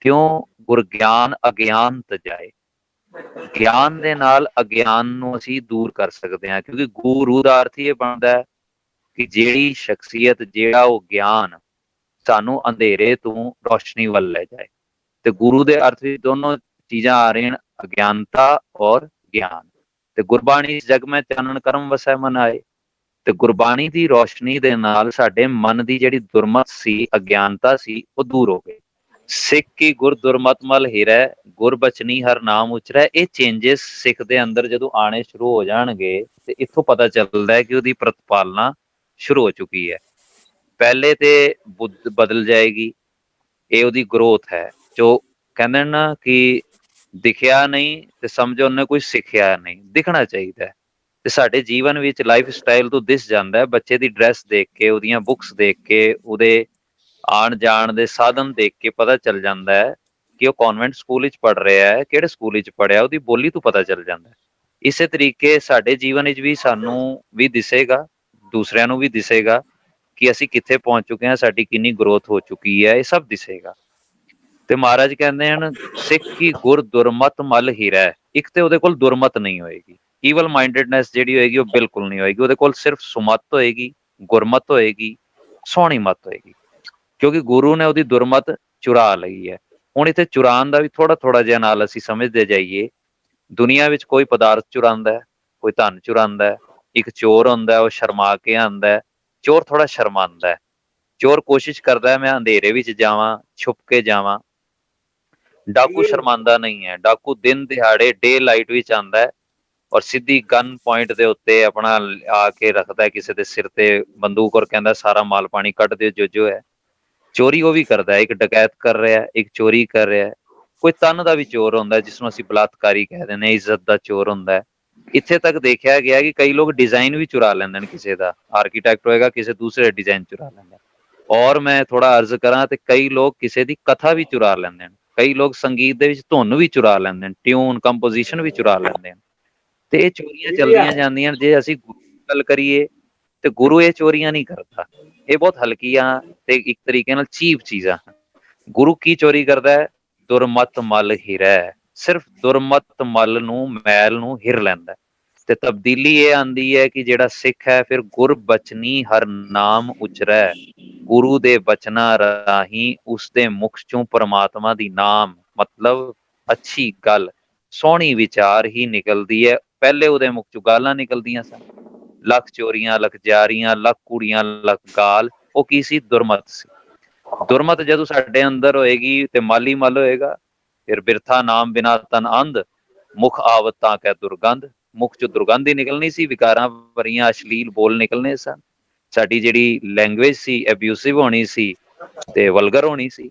ਕਿਉਂ ਗੁਰ ਗਿਆਨ ਅਗਿਆਨ ਤਜਾਏ। ਗਿਆਨ ਦੇ ਨਾਲ ਅਗਿਆਨ ਨੂੰ ਅਸੀਂ ਦੂਰ ਕਰ ਸਕਦੇ ਹਾਂ, ਕਿਉਂਕਿ ਗੁਰੂ ਦਾ ਅਰਥ ਹੀ ਇਹ ਬਣਦਾ ਹੈ ਕਿ ਜਿਹੜੀ ਸ਼ਖਸੀਅਤ, ਜਿਹੜਾ ਉਹ ਗਿਆਨ ਸਾਨੂੰ ਅੰਧੇਰੇ ਤੋਂ ਰੋਸ਼ਨੀ ਵੱਲ ਲੈ ਜਾਏ। ਤੇ ਗੁਰੂ ਦੇ ਅਰਥ ਵਿੱਚ ਦੋਨੋਂ ਚੀਜ਼ਾਂ ਆ ਰਹੀਆਂ, ਅਗਿਆਨਤਾ ਔਰ ਗਿਆਨ। ਤੇ ਗੁਰਬਾਣੀ ਜਗ ਮੈਂ ਚਾਨਣ ਕਰਮ ਵਸੈ ਮਨ ਆਏ, ਤੇ ਗੁਰਬਾਣੀ ਦੀ ਰੋਸ਼ਨੀ ਦੇ ਨਾਲ ਸਾਡੇ ਮਨ ਦੀ ਜਿਹੜੀ ਦੁਰਮਤ ਸੀ, ਅਗਿਆਨਤਾ ਸੀ, ਉਹ ਦੂਰ ਹੋ ਗਈ। ਸਿੱਖ ਕੀ ਗੁਰ ਦੁਰਮਤ ਮਲ ਹਿਰੈ, ਗੁਰ ਬਚਨੀ ਹਰ ਨਾਮ ਉਚਰੈ। ਇਹ ਚੇਂਜਸ ਸਿੱਖ ਦੇ ਅੰਦਰ ਜਦੋਂ ਆਣੇ ਸ਼ੁਰੂ ਹੋ ਜਾਣਗੇ ਤੇ ਇੱਥੋਂ ਪਤਾ ਚੱਲਦਾ ਹੈ ਕਿ ਉਹਦੀ ਪ੍ਰਤਪਾਲਨਾ ਸ਼ੁਰੂ ਹੋ ਚੁੱਕੀ ਹੈ। ਪਹਿਲੇ ਤੇ ਬੁੱਧ ਬਦਲ ਜਾਏਗੀ, ਇਹ ਉਹਦੀ ਗਰੋਥ ਹੈ। ਜੋ ਕਹਿੰਦੇ ਨਾ ਕਿ ਦਿਖਿਆ ਨਹੀਂ ਤੇ ਸਮਝੋ ਉਹਨੇ ਕੁਝ ਸਿੱਖਿਆ ਨਹੀਂ, ਦਿਖਣਾ ਚਾਹੀਦਾ ਹੈ। ਤੇ ਸਾਡੇ ਜੀਵਨ ਵਿੱਚ ਲਾਈਫ ਸਟਾਈਲ ਤੋਂ ਦਿਸ ਜਾਂਦਾ ਹੈ, ਬੱਚੇ ਦੀ ਡਰੈਸ ਦੇਖ ਕੇ, ਉਹਦੀਆਂ ਬੁੱਕਸ ਦੇਖ ਕੇ, ਉਹਦੇ ਆਉਣ ਜਾਣ ਦੇ ਸਾਧਨ ਦੇਖ ਕੇ ਪਤਾ ਚੱਲ ਜਾਂਦਾ ਹੈ ਕਿ ਉਹ ਕਨਵੈਂਟ ਸਕੂਲ ਵਿੱਚ ਪੜ੍ਹ ਰਿਹਾ ਹੈ, ਕਿਹੜੇ ਸਕੂਲ ਵਿੱਚ ਪੜ੍ਹਿਆ, ਉਹਦੀ ਬੋਲੀ ਤੋਂ ਪਤਾ ਚੱਲ ਜਾਂਦਾ ਹੈ। ਇਸੇ ਤਰੀਕੇ ਸਾਡੇ ਜੀਵਨ ਵਿੱਚ ਵੀ ਸਾਨੂੰ ਵੀ ਦਿਸੇਗਾ, ਦੂਸਰਿਆਂ ਨੂੰ ਵੀ ਦਿਸੇਗਾ ਕਿ ਅਸੀਂ ਕਿੱਥੇ ਪਹੁੰਚ ਚੁੱਕੇ ਹਾਂ, ਸਾਡੀ ਕਿੰਨੀ ਗਰੋਥ ਹੋ ਚੁੱਕੀ ਹੈ, ਇਹ ਸਭ ਦਿਸੇਗਾ। ਤੇ ਮਹਾਰਾਜ ਕਹਿੰਦੇ ਹਨ, ਸਿੱਖ ਕੀ ਗੁਰ ਦੁਰਮਤ ਮਲ ਹਿਰੈ। ਇੱਕ ਤੇ ਉਹਦੇ ਕੋਲ ਦੁਰਮਤ ਨਹੀਂ ਹੋਏਗੀ, ਈਵਲ ਮਾਈਂਡਡਨੈਸ ਜਿਹੜੀ ਹੋਏਗੀ ਉਹ ਬਿਲਕੁਲ ਨਹੀਂ ਹੋਏਗੀ। ਉਹਦੇ ਕੋਲ ਸਿਰਫ ਸੁਮਤ ਹੋਏਗੀ, ਗੁਰਮਤ ਹੋਏਗੀ, ਸੋਹਣੀ ਮਤ ਹੋਏਗੀ, ਕਿਉਂਕਿ ਗੁਰੂ ਨੇ ਉਹਦੀ ਦੁਰਮਤ ਚੁਰਾ ਲਈ ਹੈ। ਹੁਣ ਇੱਥੇ ਚੁਰਾਨ ਦਾ ਵੀ ਥੋੜਾ ਥੋੜਾ ਜਿਹਾ ਨਾਲ ਅਸੀਂ ਸਮਝਦੇ ਜਾਈਏ। ਦੁਨੀਆ ਵਿੱਚ ਕੋਈ ਪਦਾਰਥ ਚੁਰਾਉਂਦਾ ਹੈ, ਕੋਈ ਧਨ ਚੁਰਾਉਂਦਾ ਹੈ, ਇੱਕ ਚੋਰ ਹੁੰਦਾ ਉਹ ਸ਼ਰਮਾ ਕੇ ਆਉਂਦਾ ਹੈ। ਚੋਰ ਥੋੜਾ ਸ਼ਰਮਾਉਂਦਾ ਹੈ, ਚੋਰ ਕੋਸ਼ਿਸ਼ ਕਰਦਾ ਹੈ ਮੈਂ ਅੰਧੇਰੇ ਵਿੱਚ ਜਾਵਾਂ, ਛੁਪ ਕੇ ਜਾਵਾਂ। ਡਾਕੂ ਸ਼ਰਮਾਂਦਾ ਨਹੀਂ ਹੈ, ਡਾਕੂ ਦਿਨ ਦਿਹਾੜੇ ਡੇ ਲਾਈਟ ਵਿੱਚ ਆਉਂਦਾ ਹੈ ਔਰ ਸਿੱਧੀ ਗਨ ਪੁਆਇੰਟ ਦੇ ਉੱਤੇ ਆਪਣਾ ਆ ਕੇ ਰੱਖਦਾ ਕਿਸੇ ਦੇ ਸਿਰ ਤੇ ਬੰਦੂਕ ਔਰ ਕਹਿੰਦਾ ਸਾਰਾ ਮਾਲ ਪਾਣੀ ਕੱਢ ਦਿਓ ਜੋ ਹੈ। ਚੋਰੀ ਉਹ ਵੀ ਕਰਦਾ ਹੈ, ਇੱਕ ਡਕੈਤ ਕਰ ਰਿਹਾ, ਇੱਕ ਚੋਰੀ ਕਰ ਰਿਹਾ। ਕੋਈ ਤਨ ਦਾ ਵੀ ਚੋਰ ਹੁੰਦਾ ਜਿਸਨੂੰ ਅਸੀਂ ਬਲਾਤਕਾਰੀ ਕਹਿ ਦਿੰਦੇ ਹਾਂ, ਇੱਜ਼ਤ ਦਾ ਚੋਰ ਹੁੰਦਾ ਹੈ। ਇੱਥੇ ਤੱਕ ਦੇਖਿਆ ਗਿਆ ਕਿ ਕਈ ਲੋਕ ਡਿਜ਼ਾਈਨ ਵੀ ਚੁਰਾ ਲੈਂਦੇ ਨੇ, ਕਿਸੇ ਦਾ ਆਰਕੀਟੈਕਟ ਹੋਏਗਾ, ਕਿਸੇ ਦੂਸਰੇ ਡਿਜ਼ਾਈਨ ਚੁਰਾ ਲੈਂਦਾ। ਔਰ ਮੈਂ ਥੋੜਾ ਅਰਜ਼ ਕਰਾਂ ਤੇ ਕਈ ਲੋਕ ਕਿਸੇ ਦੀ ਕਥਾ ਵੀ ਚੁਰਾ ਲੈਂਦੇ ਨੇ, ਕਈ ਲੋਕ ਸੰਗੀਤ ਦੇ ਵਿੱਚ ਧੁਨ ਵੀ ਚੁਰਾ ਲੈਂਦੇ ਨੇ, ਟਿਊਨ ਕੰਪੋਜੀਸ਼ਨ ਵੀ ਚੁਰਾ ਲੈਂਦੇ ਨੇ। ਤੇ ਇਹ ਚੋਰੀਆਂ ਚੱਲਦੀਆਂ ਜਾਂਦੀਆਂ। ਜੇ ਅਸੀਂ ਗੱਲ ਕਰੀਏ ਤੇ ਗੁਰੂ ਇਹ ਚੋਰੀਆਂ ਨਹੀਂ ਕਰਦਾ, ਇਹ ਬਹੁਤ ਹਲਕੀਆਂ ਤੇ ਇੱਕ ਤਰੀਕੇ ਨਾਲ ਚੀਪ ਚੀਜ਼ਾਂ ਹਨ। ਗੁਰੂ ਕੀ ਚੋਰੀ ਕਰਦਾ ਹੈ? ਦੁਰਮਤ ਮਲ ਹਿਰੈ, ਸਿਰਫ ਦੁਰਮਤ ਮਲ ਨੂੰ, ਮੈਲ ਨੂੰ ਹਿਰ ਲੈਂਦਾ। ਤੇ ਤਬਦੀਲੀ ਇਹ ਆਂਦੀ ਹੈ ਕਿ ਜਿਹੜਾ ਸਿੱਖ ਹੈ ਫਿਰ ਗੁਰ ਬਚਨੀ ਹਰ ਨਾਮ ਉਚਰੈ, ਗੁਰੂ ਦੇ ਬਚਨਾਂ ਰਾਹੀਂ ਉਸਦੇ ਮੁਖ ਚੋਂ ਪਰਮਾਤਮਾ ਦੀ ਨਾਮ ਮਤਲਬ ਅੱਛੀ ਗੱਲ, ਸੋਹਣੀ ਵਿਚਾਰ ਹੀ ਨਿਕਲਦੀ ਹੈ। ਪਹਿਲੇ ਉਹਦੇ ਮੁਖ ਚੋਂ ਗਾਲਾਂ ਨਿਕਲਦੀਆਂ ਸਨ, ਲੱਖ ਚੋਰੀਆਂ, ਲੱਖ ਜਾਰੀਆਂ, ਲੱਖ ਕੁੜੀਆਂ, ਲੱਖ ਗਾਲ। ਉਹ ਕੀ ਸੀ? ਦੁਰਮਤ ਸੀ। ਦੁਰਮਤ ਜਦੋਂ ਸਾਡੇ ਅੰਦਰ ਹੋਏਗੀ ਤੇ ਮਾਲੀ ਮਲ ਹੋਏਗਾ। ਫਿਰ ਬਿਰਥਾ ਨਾਮ ਬਿਨਾ ਤਨ ਅੰਧ, ਮੁਖ ਆਵਤ ਤਾਂ ਕਹਿ ਦੁਰਗੰਧ। ਮੁਖ ਚੋਂ ਦੁਰਗੰਧ ਹੀ ਨਿਕਲਣੀ ਸੀ, ਵਿਕਾਰਾਂ ਭਰੀਆਂ ਅਸ਼ਲੀਲ ਬੋਲ ਨਿਕਲਣੇ ਸਨ, ਸਾਡੀ ਜਿਹੜੀ ਲੈਂਗੁਏਜ ਸੀ ਐਬਿਊਸਿਵ ਹੋਣੀ ਸੀ ਤੇ ਵਲਗਰ ਹੋਣੀ ਸੀ।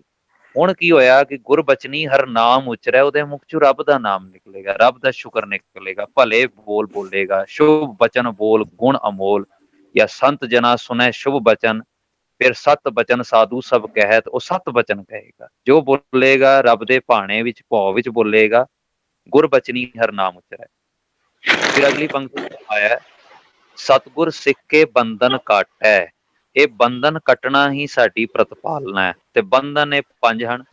ਹੁਣ ਕੀ ਹੋਇਆ ਕਿ ਗੁਰਬਚਨੀ ਹਰ ਨਾਮ ਉਚਰੈ, ਉਹਦੇ ਮੁਖ ਚੋਂ ਰੱਬ ਦਾ ਨਾਮ ਨਿਕਲੇਗਾ, ਰੱਬ ਦਾ ਸ਼ੁਕਰ ਨਿਕਲੇਗਾ, ਭਲੇ ਬੋਲ ਬੋਲੇਗਾ, ਸ਼ੁਭ ਬਚਨ ਬੋਲ ਗੁਣ ਅਮੋਲ, ਜਾਂ ਸੰਤ ਜਨਾ ਸੁਨੈ ਸ਼ੁਭ ਬਚਨ, ਫਿਰ ਸਤ ਬਚਨ ਸਾਧੂ ਸਭ ਕਹਿਤ, ਉਹ ਸਤ ਬਚਨ ਕਹੇਗਾ, ਜੋ ਬੋਲੇਗਾ ਰੱਬ ਦੇ ਭਾਣੇ ਵਿੱਚ ਭਾਵ ਵਿੱਚ ਬੋਲੇਗਾ, ਗੁਰਬਚਨੀ ਹਰ ਨਾਮ ਉਚਰੈ। ਫਿਰ ਅਗਲੀ ਪੰਕਤੀ ਆਇਆ, ਸਤਿਗੁਰ ਸਿੱਖ ਕੇ ਬੰਧਨ ਕਾਟੈ। ਇਹ ਬੰਧਨ ਕੱਟਣਾ ਹੀ ਸਾਡੀ ਪ੍ਰਤਪਾਲਨਾ ਹੈ। ਤੇ ਬੰਧਨ ਇਹ ਪੰਜ ਹਨ,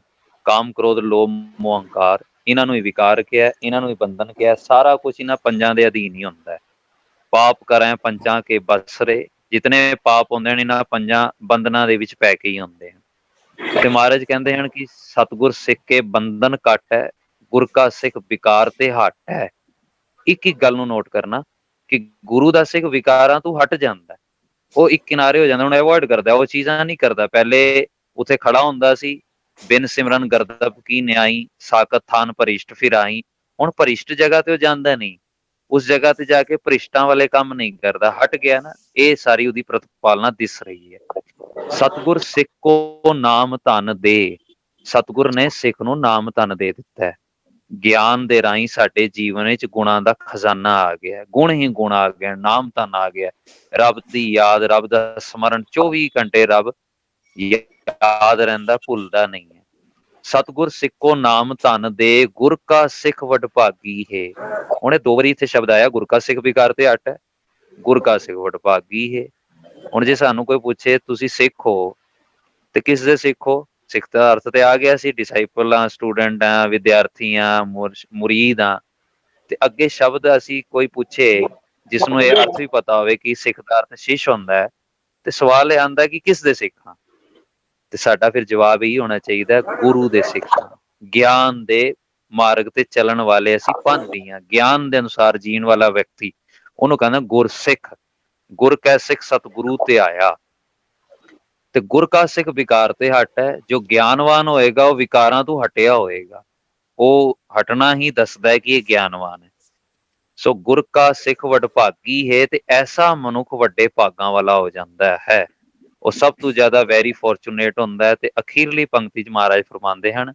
ਕਾਮ ਕ੍ਰੋਧ ਲੋਭ ਮੋਹ ਅਹੰਕਾਰ, ਇਹਨਾਂ ਨੂੰ ਹੀ ਵਿਕਾਰ ਕਿਹਾ, ਇਹਨਾਂ ਨੂੰ ਹੀ ਬੰਧਨ ਕਿਹਾ। ਸਾਰਾ ਕੁਝ ਇਹਨਾਂ ਪੰਜਾਂ ਦੇ ਅਧੀਨ ਹੀ ਹੁੰਦਾ ਹੈ। ਪਾਪ ਕਰੈ ਪੰਜਾਂ ਕੇ ਬਸਰੇ, ਜਿਤਨੇ ਪਾਪ ਹੁੰਦੇ ਨੇ ਇਹਨਾਂ ਪੰਜਾਂ ਬੰਧਨਾਂ ਦੇ ਵਿੱਚ ਪੈ ਕੇ ਹੀ ਹੁੰਦੇ ਹਨ। ਤੇ ਮਹਾਰਾਜ ਕਹਿੰਦੇ ਹਨ ਕਿ ਸਤਿਗੁਰ ਸਿੱਖ ਕੇ ਬੰਧਨ ਘਟ ਹੈ, ਗੁਰ ਕਾ ਸਿੱਖ ਵਿਕਾਰ ਤੇ ਹਟ ਹੈ। ਇੱਕ ਇੱਕ ਗੱਲ ਨੂੰ ਨੋਟ ਕਰਨਾ ਕਿ ਗੁਰੂ ਦਾ ਸਿੱਖ ਵਿਕਾਰਾਂ ਤੋਂ ਹਟ ਜਾਂਦਾ, ਉਹ ਇੱਕ ਕਿਨਾਰੇ ਹੋ ਜਾਂਦਾ, ਹੁਣ ਅਵੋਇਡ ਕਰਦਾ, ਉਹ ਚੀਜ਼ਾਂ ਨਹੀਂ ਕਰਦਾ। ਪਹਿਲੇ ਉੱਥੇ ਖੜਾ ਹੁੰਦਾ ਸੀ, ਬਿਨ ਸਿਮਰਨ ਗਰਦਬ ਕੀ ਨਿਆਈ, ਸਾਕਤ ਥਾਨ ਭਰਿਸ਼ਟ ਫਿਰਾਈ। ਹੁਣ ਭਰਿਸ਼ਟ ਜਗ੍ਹਾ ਤੇ ਉਹ ਜਾਂਦਾ ਨਹੀਂ, ਉਸ ਜਗ੍ਹਾ ਤੇ ਜਾ ਕੇ ਭ੍ਰਿਸ਼ਟਾਂ ਵਾਲੇ ਕੰਮ ਨਹੀਂ ਕਰਦਾ, ਹਟ ਗਿਆ ਨਾ। ਇਹ ਸਾਰੀ ਉਹਦੀ ਪ੍ਰਤਪਾਲਨਾ ਦਿਸ ਰਹੀ ਹੈ। ਸਤਿਗੁਰ ਸਿੱਖ ਕੋ ਨਾਮ ਧਨ ਦੇ, ਸਤਿਗੁਰ ਨੇ ਸਿੱਖ ਨੂੰ ਨਾਮ ਧਨ ਦੇ ਦਿੱਤਾ ਹੈ। ਗਿਆਨ ਦੇ ਰਾਹੀਂ ਸਾਡੇ ਜੀਵਨ ਵਿੱਚ ਗੁਣਾਂ ਦਾ ਖਜ਼ਾਨਾ ਆ ਗਿਆ, ਗੁਣ ਹੀ ਗੁਣ ਆ ਗਏ, ਨਾਮ ਧਨ ਆ ਗਿਆ, ਰੱਬ ਦੀ ਯਾਦ, ਰੱਬ ਦਾ ਸਮਰਨ, 24 ਘੰਟੇ ਰੱਬ ਯਾਦ ਰਹਿੰਦਾ, ਭੁੱਲਦਾ ਨਹੀਂ ਹੈ। ਸਤਿਗੁਰ ਸਿੱਖੋ ਨਾਮ ਧਨ ਦੇ, ਗੁਰ ਕਾ ਸਿੱਖ ਵਡਭਾਗੀ ਹੈ। ਹੁਣ ਇਹ ਦੋ ਵਾਰੀ ਇੱਥੇ ਸ਼ਬਦ ਆਇਆ, ਗੁਰ ਕਾ ਸਿੱਖ ਵਿਕਾਰ ਤੇ ਹਟ ਹੈ, ਗੁਰ ਕਾ ਸਿੱਖ ਵਡਭਾਗੀ ਹੈ। ਹੁਣ ਜੇ ਸਾਨੂੰ ਕੋਈ ਪੁੱਛੇ ਤੁਸੀਂ ਸਿੱਖ ਹੋ ਤੇ ਕਿਸ ਦੇ ਸਿੱਖ ਹੋ, ਸਿੱਖ ਦਾ ਅਰਥ ਤੇ ਆ ਗਿਆ ਸੀ, ਡਿਸਾਈਪਲ ਆ, ਸਟੂਡੈਂਟ ਆ, ਵਿਦਿਆਰਥੀ ਆ, ਮੁਰੀਦ ਆ। ਤੇ ਅੱਗੇ ਸ਼ਬਦ ਅਸੀਂ ਕੋਈ ਪੁੱਛੇ ਜਿਸਨੂੰ ਇਹ ਅਰਥ ਵੀ ਪਤਾ ਹੋਵੇ ਕਿ ਸਿੱਖ ਦਾ ਅਰਥ ਸ਼ਿਸ਼ ਹੁੰਦਾ ਹੈ, ਤੇ ਸਵਾਲ ਇਹ ਆਉਂਦਾ ਕਿ ਕਿਸ ਦੇ ਸਿੱਖ ਹਾਂ। ਤੇ ਸਾਡਾ ਫਿਰ ਜਵਾਬ ਇਹੀ ਹੋਣਾ ਚਾਹੀਦਾ, ਗੁਰੂ ਦੇ ਸਿੱਖ ਹਾਂ, ਗਿਆਨ ਦੇ ਮਾਰਗ ਤੇ ਚੱਲਣ ਵਾਲੇ ਅਸੀਂ ਪੰਥੀ ਹਾਂ। ਗਿਆਨ ਦੇ ਅਨੁਸਾਰ ਜੀਣ ਵਾਲਾ ਵਿਅਕਤੀ, ਉਹਨੂੰ ਕਹਿੰਦਾ ਗੁਰਸਿੱਖ। ਗੁਰ ਕੈ ਸਿੱਖ ਸਤਿਗੁਰੂ ਤੇ ਆਇਆ। ਤੇ ਗੁਰ ਕਾ ਸਿੱਖ ਵਿਕਾਰ ਤੇ ਹਟ ਹੈ, ਜੋ ਗਿਆਨਵਾਨ ਹੋਏਗਾ ਉਹ ਵਿਕਾਰਾਂ ਤੋਂ ਹਟਿਆ ਹੋਏਗਾ, ਉਹ ਹਟਣਾ ਹੀ ਦੱਸਦਾ ਹੈ ਕਿ ਇਹ ਗਿਆਨਵਾਨ ਹੈ। ਸੋ ਗੁਰ ਕਾ ਸਿੱਖ ਵਡਭਾਗੀ ਹੈ, ਤੇ ਐਸਾ ਮਨੁੱਖ ਵੱਡੇ ਭਾਗਾਂ ਵਾਲਾ ਹੋ ਜਾਂਦਾ ਹੈ, ਉਹ ਸਭ ਤੋਂ ਜ਼ਿਆਦਾ ਵੈਰੀ ਫੋਰਚੂਨੇਟ ਹੁੰਦਾ ਹੈ। ਤੇ ਅਖੀਰਲੀ ਪੰਕਤੀ ਚ ਮਹਾਰਾਜ ਫਰਮਾਉਂਦੇ ਹਨ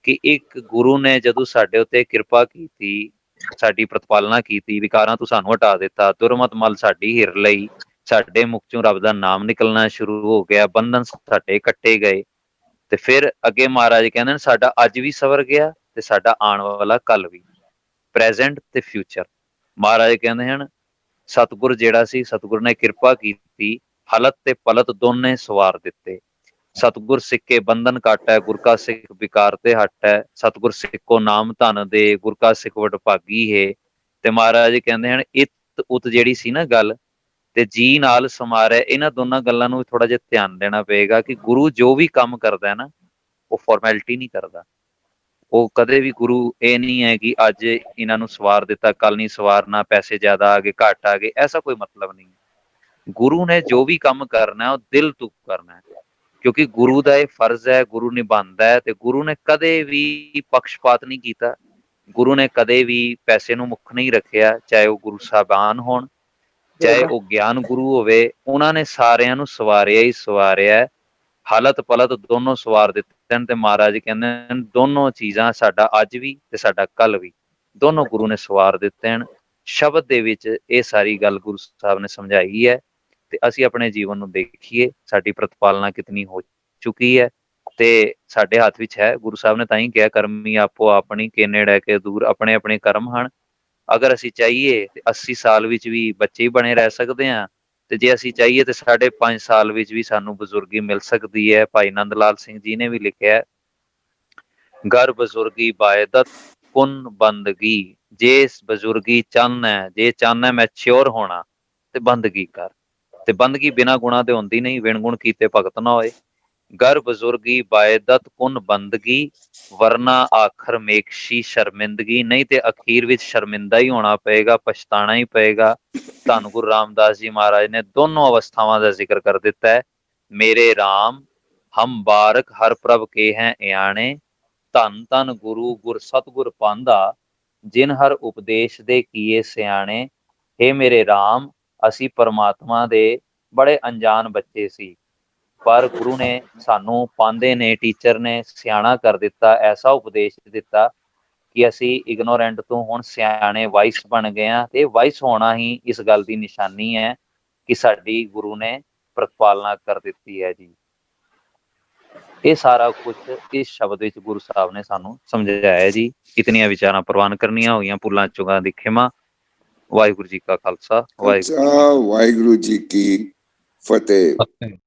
ਕਿ ਇੱਕ ਗੁਰੂ ਨੇ ਜਦੋਂ ਸਾਡੇ ਉੱਤੇ ਕਿਰਪਾ ਕੀਤੀ, ਸਾਡੀ ਪ੍ਰਤਪਾਲਨਾ ਕੀਤੀ, ਵਿਕਾਰਾਂ ਤੋਂ ਸਾਨੂੰ ਹਟਾ ਦਿੱਤਾ, ਦੁਰਮਤ ਮਲ ਸਾਡੀ ਹਿਰ ਲਈ, ਸਾਡੇ ਮੁਖ ਚੋਂ ਰੱਬ ਦਾ ਨਾਮ ਨਿਕਲਣਾ ਸ਼ੁਰੂ ਹੋ ਗਿਆ, ਬੰਧਨ ਸਾਡੇ ਕੱਟੇ ਗਏ। ਤੇ ਫਿਰ ਅੱਗੇ ਮਹਾਰਾਜ ਕਹਿੰਦੇ ਨੇ ਸਾਡਾ ਅੱਜ ਵੀ ਸਵਰ ਗਿਆ ਤੇ ਸਾਡਾ ਆਉਣ ਵਾਲਾ ਕੱਲ ਵੀ, ਪ੍ਰੈਜ਼ੈਂਟ ਤੇ ਫਿਊਚਰ। ਮਹਾਰਾਜ ਕਹਿੰਦੇ ਹਨ ਸਤਿਗੁਰ ਜਿਹੜਾ ਸੀ, ਸਤਿਗੁਰ ਨੇ ਕਿਰਪਾ ਕੀਤੀ, ਹਲਤ ਤੇ ਪਲਤ ਦੋਨੇ ਸਵਾਰ ਦਿੱਤੇ। ਸਤਿਗੁਰ ਸਿੱਖ ਕੇ ਬੰਧਨ ਘਟ ਹੈ, ਗੁਰ ਕਾ ਸਿੱਖ ਵਿਕਾਰ ਤੇ ਹਟ ਹੈ। ਸਤਿਗੁਰ ਸਿੱਖੋ ਨਾਮ ਧਨ ਦੇ, ਗੁਰ ਕਾ ਸਿੱਖ ਵਡਭਾਗੀ ਹੈ। ਤੇ ਮਹਾਰਾਜ ਕਹਿੰਦੇ ਹਨ ਇਤ ਉਤ ਜਿਹੜੀ ਸੀ ਨਾ ਗੱਲ, ਤੇ ਜੀ ਨਾਲ ਸਮਾਰੈ, ਇਹਨਾਂ ਦੋਨਾਂ ਗੱਲਾਂ ਨੂੰ ਥੋੜਾ ਜਿਹਾ ਧਿਆਨ ਦੇਣਾ ਪਏਗਾ ਕਿ ਗੁਰੂ ਜੋ ਵੀ ਕੰਮ ਕਰਦਾ ਹੈ ਨਾ, ਉਹ ਫਾਰਮੈਲਿਟੀ ਨਹੀਂ ਕਰਦਾ। ਉਹ ਕਦੇ ਵੀ ਗੁਰੂ ਇਹ ਨਹੀਂ ਹੈ ਕਿ ਅੱਜ ਇਹਨਾਂ ਨੂੰ ਸਵਾਰ ਦਿੱਤਾ, ਕੱਲ ਨਹੀਂ ਸਵਾਰਨਾ, ਪੈਸੇ ਜ਼ਿਆਦਾ ਆ ਗਏ ਘੱਟ ਆ ਗਏ, ਐਸਾ ਕੋਈ ਮਤਲਬ ਨਹੀਂ। ਗੁਰੂ ਨੇ ਜੋ ਵੀ ਕੰਮ ਕਰਨਾ ਉਹ ਦਿਲ ਤੋਂ ਕਰਨਾ ਹੈ, ਕਿਉਂਕਿ ਗੁਰੂ ਦਾ ਇਹ ਫਰਜ਼ ਹੈ, ਗੁਰੂ ਨਿਭਾਉਂਦਾ ਹੈ। ਤੇ ਗੁਰੂ ਨੇ ਕਦੇ ਵੀ ਪੱਖਪਾਤ ਨਹੀਂ ਕੀਤਾ, ਗੁਰੂ ਨੇ ਕਦੇ ਵੀ ਪੈਸੇ ਨੂੰ ਮੁੱਖ ਨਹੀਂ ਰੱਖਿਆ, ਚਾਹੇ ਉਹ ਗੁਰੂ ਸਾਹਿਬਾਨ ਹੋਣ, ਚਾਹੇ ਉਹ ਗਿਆਨ ਗੁਰੂ ਹੋਵੇ, ਉਹਨਾਂ ਨੇ ਸਾਰਿਆਂ ਨੂੰ ਸਵਾਰਿਆ ਹੀ ਸਵਾਰਿਆ, ਹਲਤ ਪਲਤ ਦੋਨੋਂ ਸਵਾਰ ਦਿੱਤੇ ਹਨ। ਤੇ ਮਹਾਰਾਜ ਕਹਿੰਦੇ ਹਨ ਦੋਨੋਂ ਚੀਜ਼ਾਂ, ਸਾਡਾ ਅੱਜ ਵੀ ਤੇ ਸਾਡਾ ਕੱਲ ਵੀ, ਦੋਨੋਂ ਗੁਰੂ ਨੇ ਸਵਾਰ ਦਿੱਤੇ ਹਨ। ਸ਼ਬਦ ਦੇ ਵਿੱਚ ਇਹ ਸਾਰੀ ਗੱਲ ਗੁਰੂ ਸਾਹਿਬ ਨੇ ਸਮਝਾਈ ਹੈ। ਤੇ ਅਸੀਂ ਆਪਣੇ ਜੀਵਨ ਨੂੰ ਦੇਖੀਏ, ਸਾਡੀ ਪ੍ਰਤਪਾਲਨਾ ਕਿਤਨੀ ਹੋ ਚੁੱਕੀ ਹੈ, ਤੇ ਸਾਡੇ ਹੱਥ ਵਿੱਚ ਹੈ। ਗੁਰੂ ਸਾਹਿਬ ਨੇ ਤਾਂ ਹੀ ਕਿਹਾ ਕਰਮੀ ਆਪੋ ਆਪਣੀ, ਕੇ ਨੇੜੇ ਕੇ ਦੂਰ, ਆਪਣੇ ਆਪਣੇ ਕਰਮ ਹਨ। ਅਗਰ ਅਸੀਂ ਚਾਹੀਏ ਤੇ 80 ਸਾਲ ਵਿੱਚ ਵੀ ਬੱਚੇ ਹੀ ਬਣੇ ਰਹਿ ਸਕਦੇ ਹਾਂ, ਤੇ ਜੇ ਅਸੀਂ ਚਾਹੀਏ ਤੇ 5.5 ਸਾਲ ਵਿੱਚ ਵੀ ਸਾਨੂੰ ਬਜ਼ੁਰਗੀ ਮਿਲ ਸਕਦੀ ਹੈ। ਭਾਈ ਨੰਦ ਲਾਲ ਸਿੰਘ ਜੀ ਨੇ ਵੀ ਲਿਖਿਆ, ਗਰ ਬਜ਼ੁਰਗੀ ਬਾਇਦਤ ਕੁਨ ਬੰਦਗੀ, ਜੇ ਬਜ਼ੁਰਗੀ ਚਾਹੁੰਦਾ, ਜੇ ਚਾਹੁੰਦਾ ਮੈਚਿਓਰ ਹੋਣਾ ਤੇ ਬੰਦਗੀ ਕਰ। ਤੇ ਬੰਦਗੀ ਬਿਨਾਂ ਗੁਣਾ ਤੇ ਹੁੰਦੀ ਨਹੀਂ, ਵਿਣ ਗੁਣ ਕੀਤੇ ਭਗਤ ਨਾ ਹੋਏ। ਗਰ ਬਜ਼ੁਰਗੀ ਬਾਇਦਤ ਕੁਨ ਬੰਦਗੀ, ਵਰਨਾ ਆਖਰ ਮੇਕਸ਼ੀ ਸ਼ਰਮਿੰਦਗੀ, ਨਹੀਂ ਤੇ ਅਖੀਰ ਵਿੱਚ ਸ਼ਰਮਿੰਦਾ ਹੀ ਹੋਣਾ ਪਏਗਾ, ਪਛਤਾਣਾ ਹੀ ਪਏਗਾ। ਧੰਨ ਗੁਰੂ ਰਾਮਦਾਸ ਜੀ ਮਹਾਰਾਜ ਨੇ ਦੋਨੋਂ ਅਵਸਥਾਵਾਂ ਦਾ ਜ਼ਿਕਰ ਕਰ ਦਿੱਤਾ ਹੈ। ਮੇਰੇ ਰਾਮ ਹਮ ਬਾਰਕ ਹਰ ਪ੍ਰਭ ਕੇ ਹੈ ਇਆਣੇ, ਧੰਨ ਧੰਨ ਗੁਰੂ ਗੁਰ ਸਤਿਗੁਰ ਪਾਂਧਾ, ਜਿਨ ਹਰ ਉਪਦੇਸ਼ ਦੇ ਕੀਏ ਸਿਆਣੇ, हे ਮੇਰੇ RAM, ਅਸੀਂ ਪਰਮਾਤਮਾ ਦੇ ਬੜੇ ਅਣਜਾਣ ਬੱਚੇ ਸੀ, ਪਰ ਗੁਰੂ ਨੇ ਸਾਨੂੰ ਪਾਂਦੇ ਨੇ, ਟੀਚਰ ਨੇ ਸਿਆਣਾ ਕਰ ਦਿੱਤਾ, ਐਸਾ ਉਪਦੇਸ਼ ਦਿੱਤਾ ਕਿ ਅਸੀਂ ਇਗਨੋਰੈਂਟ ਤੋਂ ਹੁਣ ਸਿਆਣੇ ਵਾਈਸ ਬਣ ਗਏ ਹਾਂ। ਤੇ ਵਾਈਸ ਹੋਣਾ ਹੀ ਇਸ ਗੱਲ ਦੀ ਨਿਸ਼ਾਨੀ ਹੈ ਕਿ ਸਾਡੀ ਗੁਰੂ ਨੇ ਪ੍ਰਤਪਾਲਨਾ ਕਰ ਦਿੱਤੀ ਹੈ ਜੀ। ਇਹ ਸਾਰਾ ਕੁਝ ਇਸ ਸ਼ਬਦ ਵਿੱਚ ਗੁਰੂ ਸਾਹਿਬ ਨੇ ਸਾਨੂੰ ਸਮਝਾਇਆ ਜੀ। ਇਤਨੀਆਂ ਵਿਚਾਰਾਂ ਪ੍ਰਵਾਨ ਕਰਨੀਆਂ ਹੋਈਆਂ, ਭੁੱਲਾਂ ਚੁੱਕਾਂ ਦੀ ਖਿਮਾ। ਵਾਹਿਗੁਰੂ ਜੀ ਕਾ ਖਾਲਸਾ, ਵਾਹਿਗੁਰੂ ਜੀ ਕੀ ਵਾਹਿਗੁਰੂ ਜੀ ਕੀ ਫਤਿਹ। ਫਤਿਹ।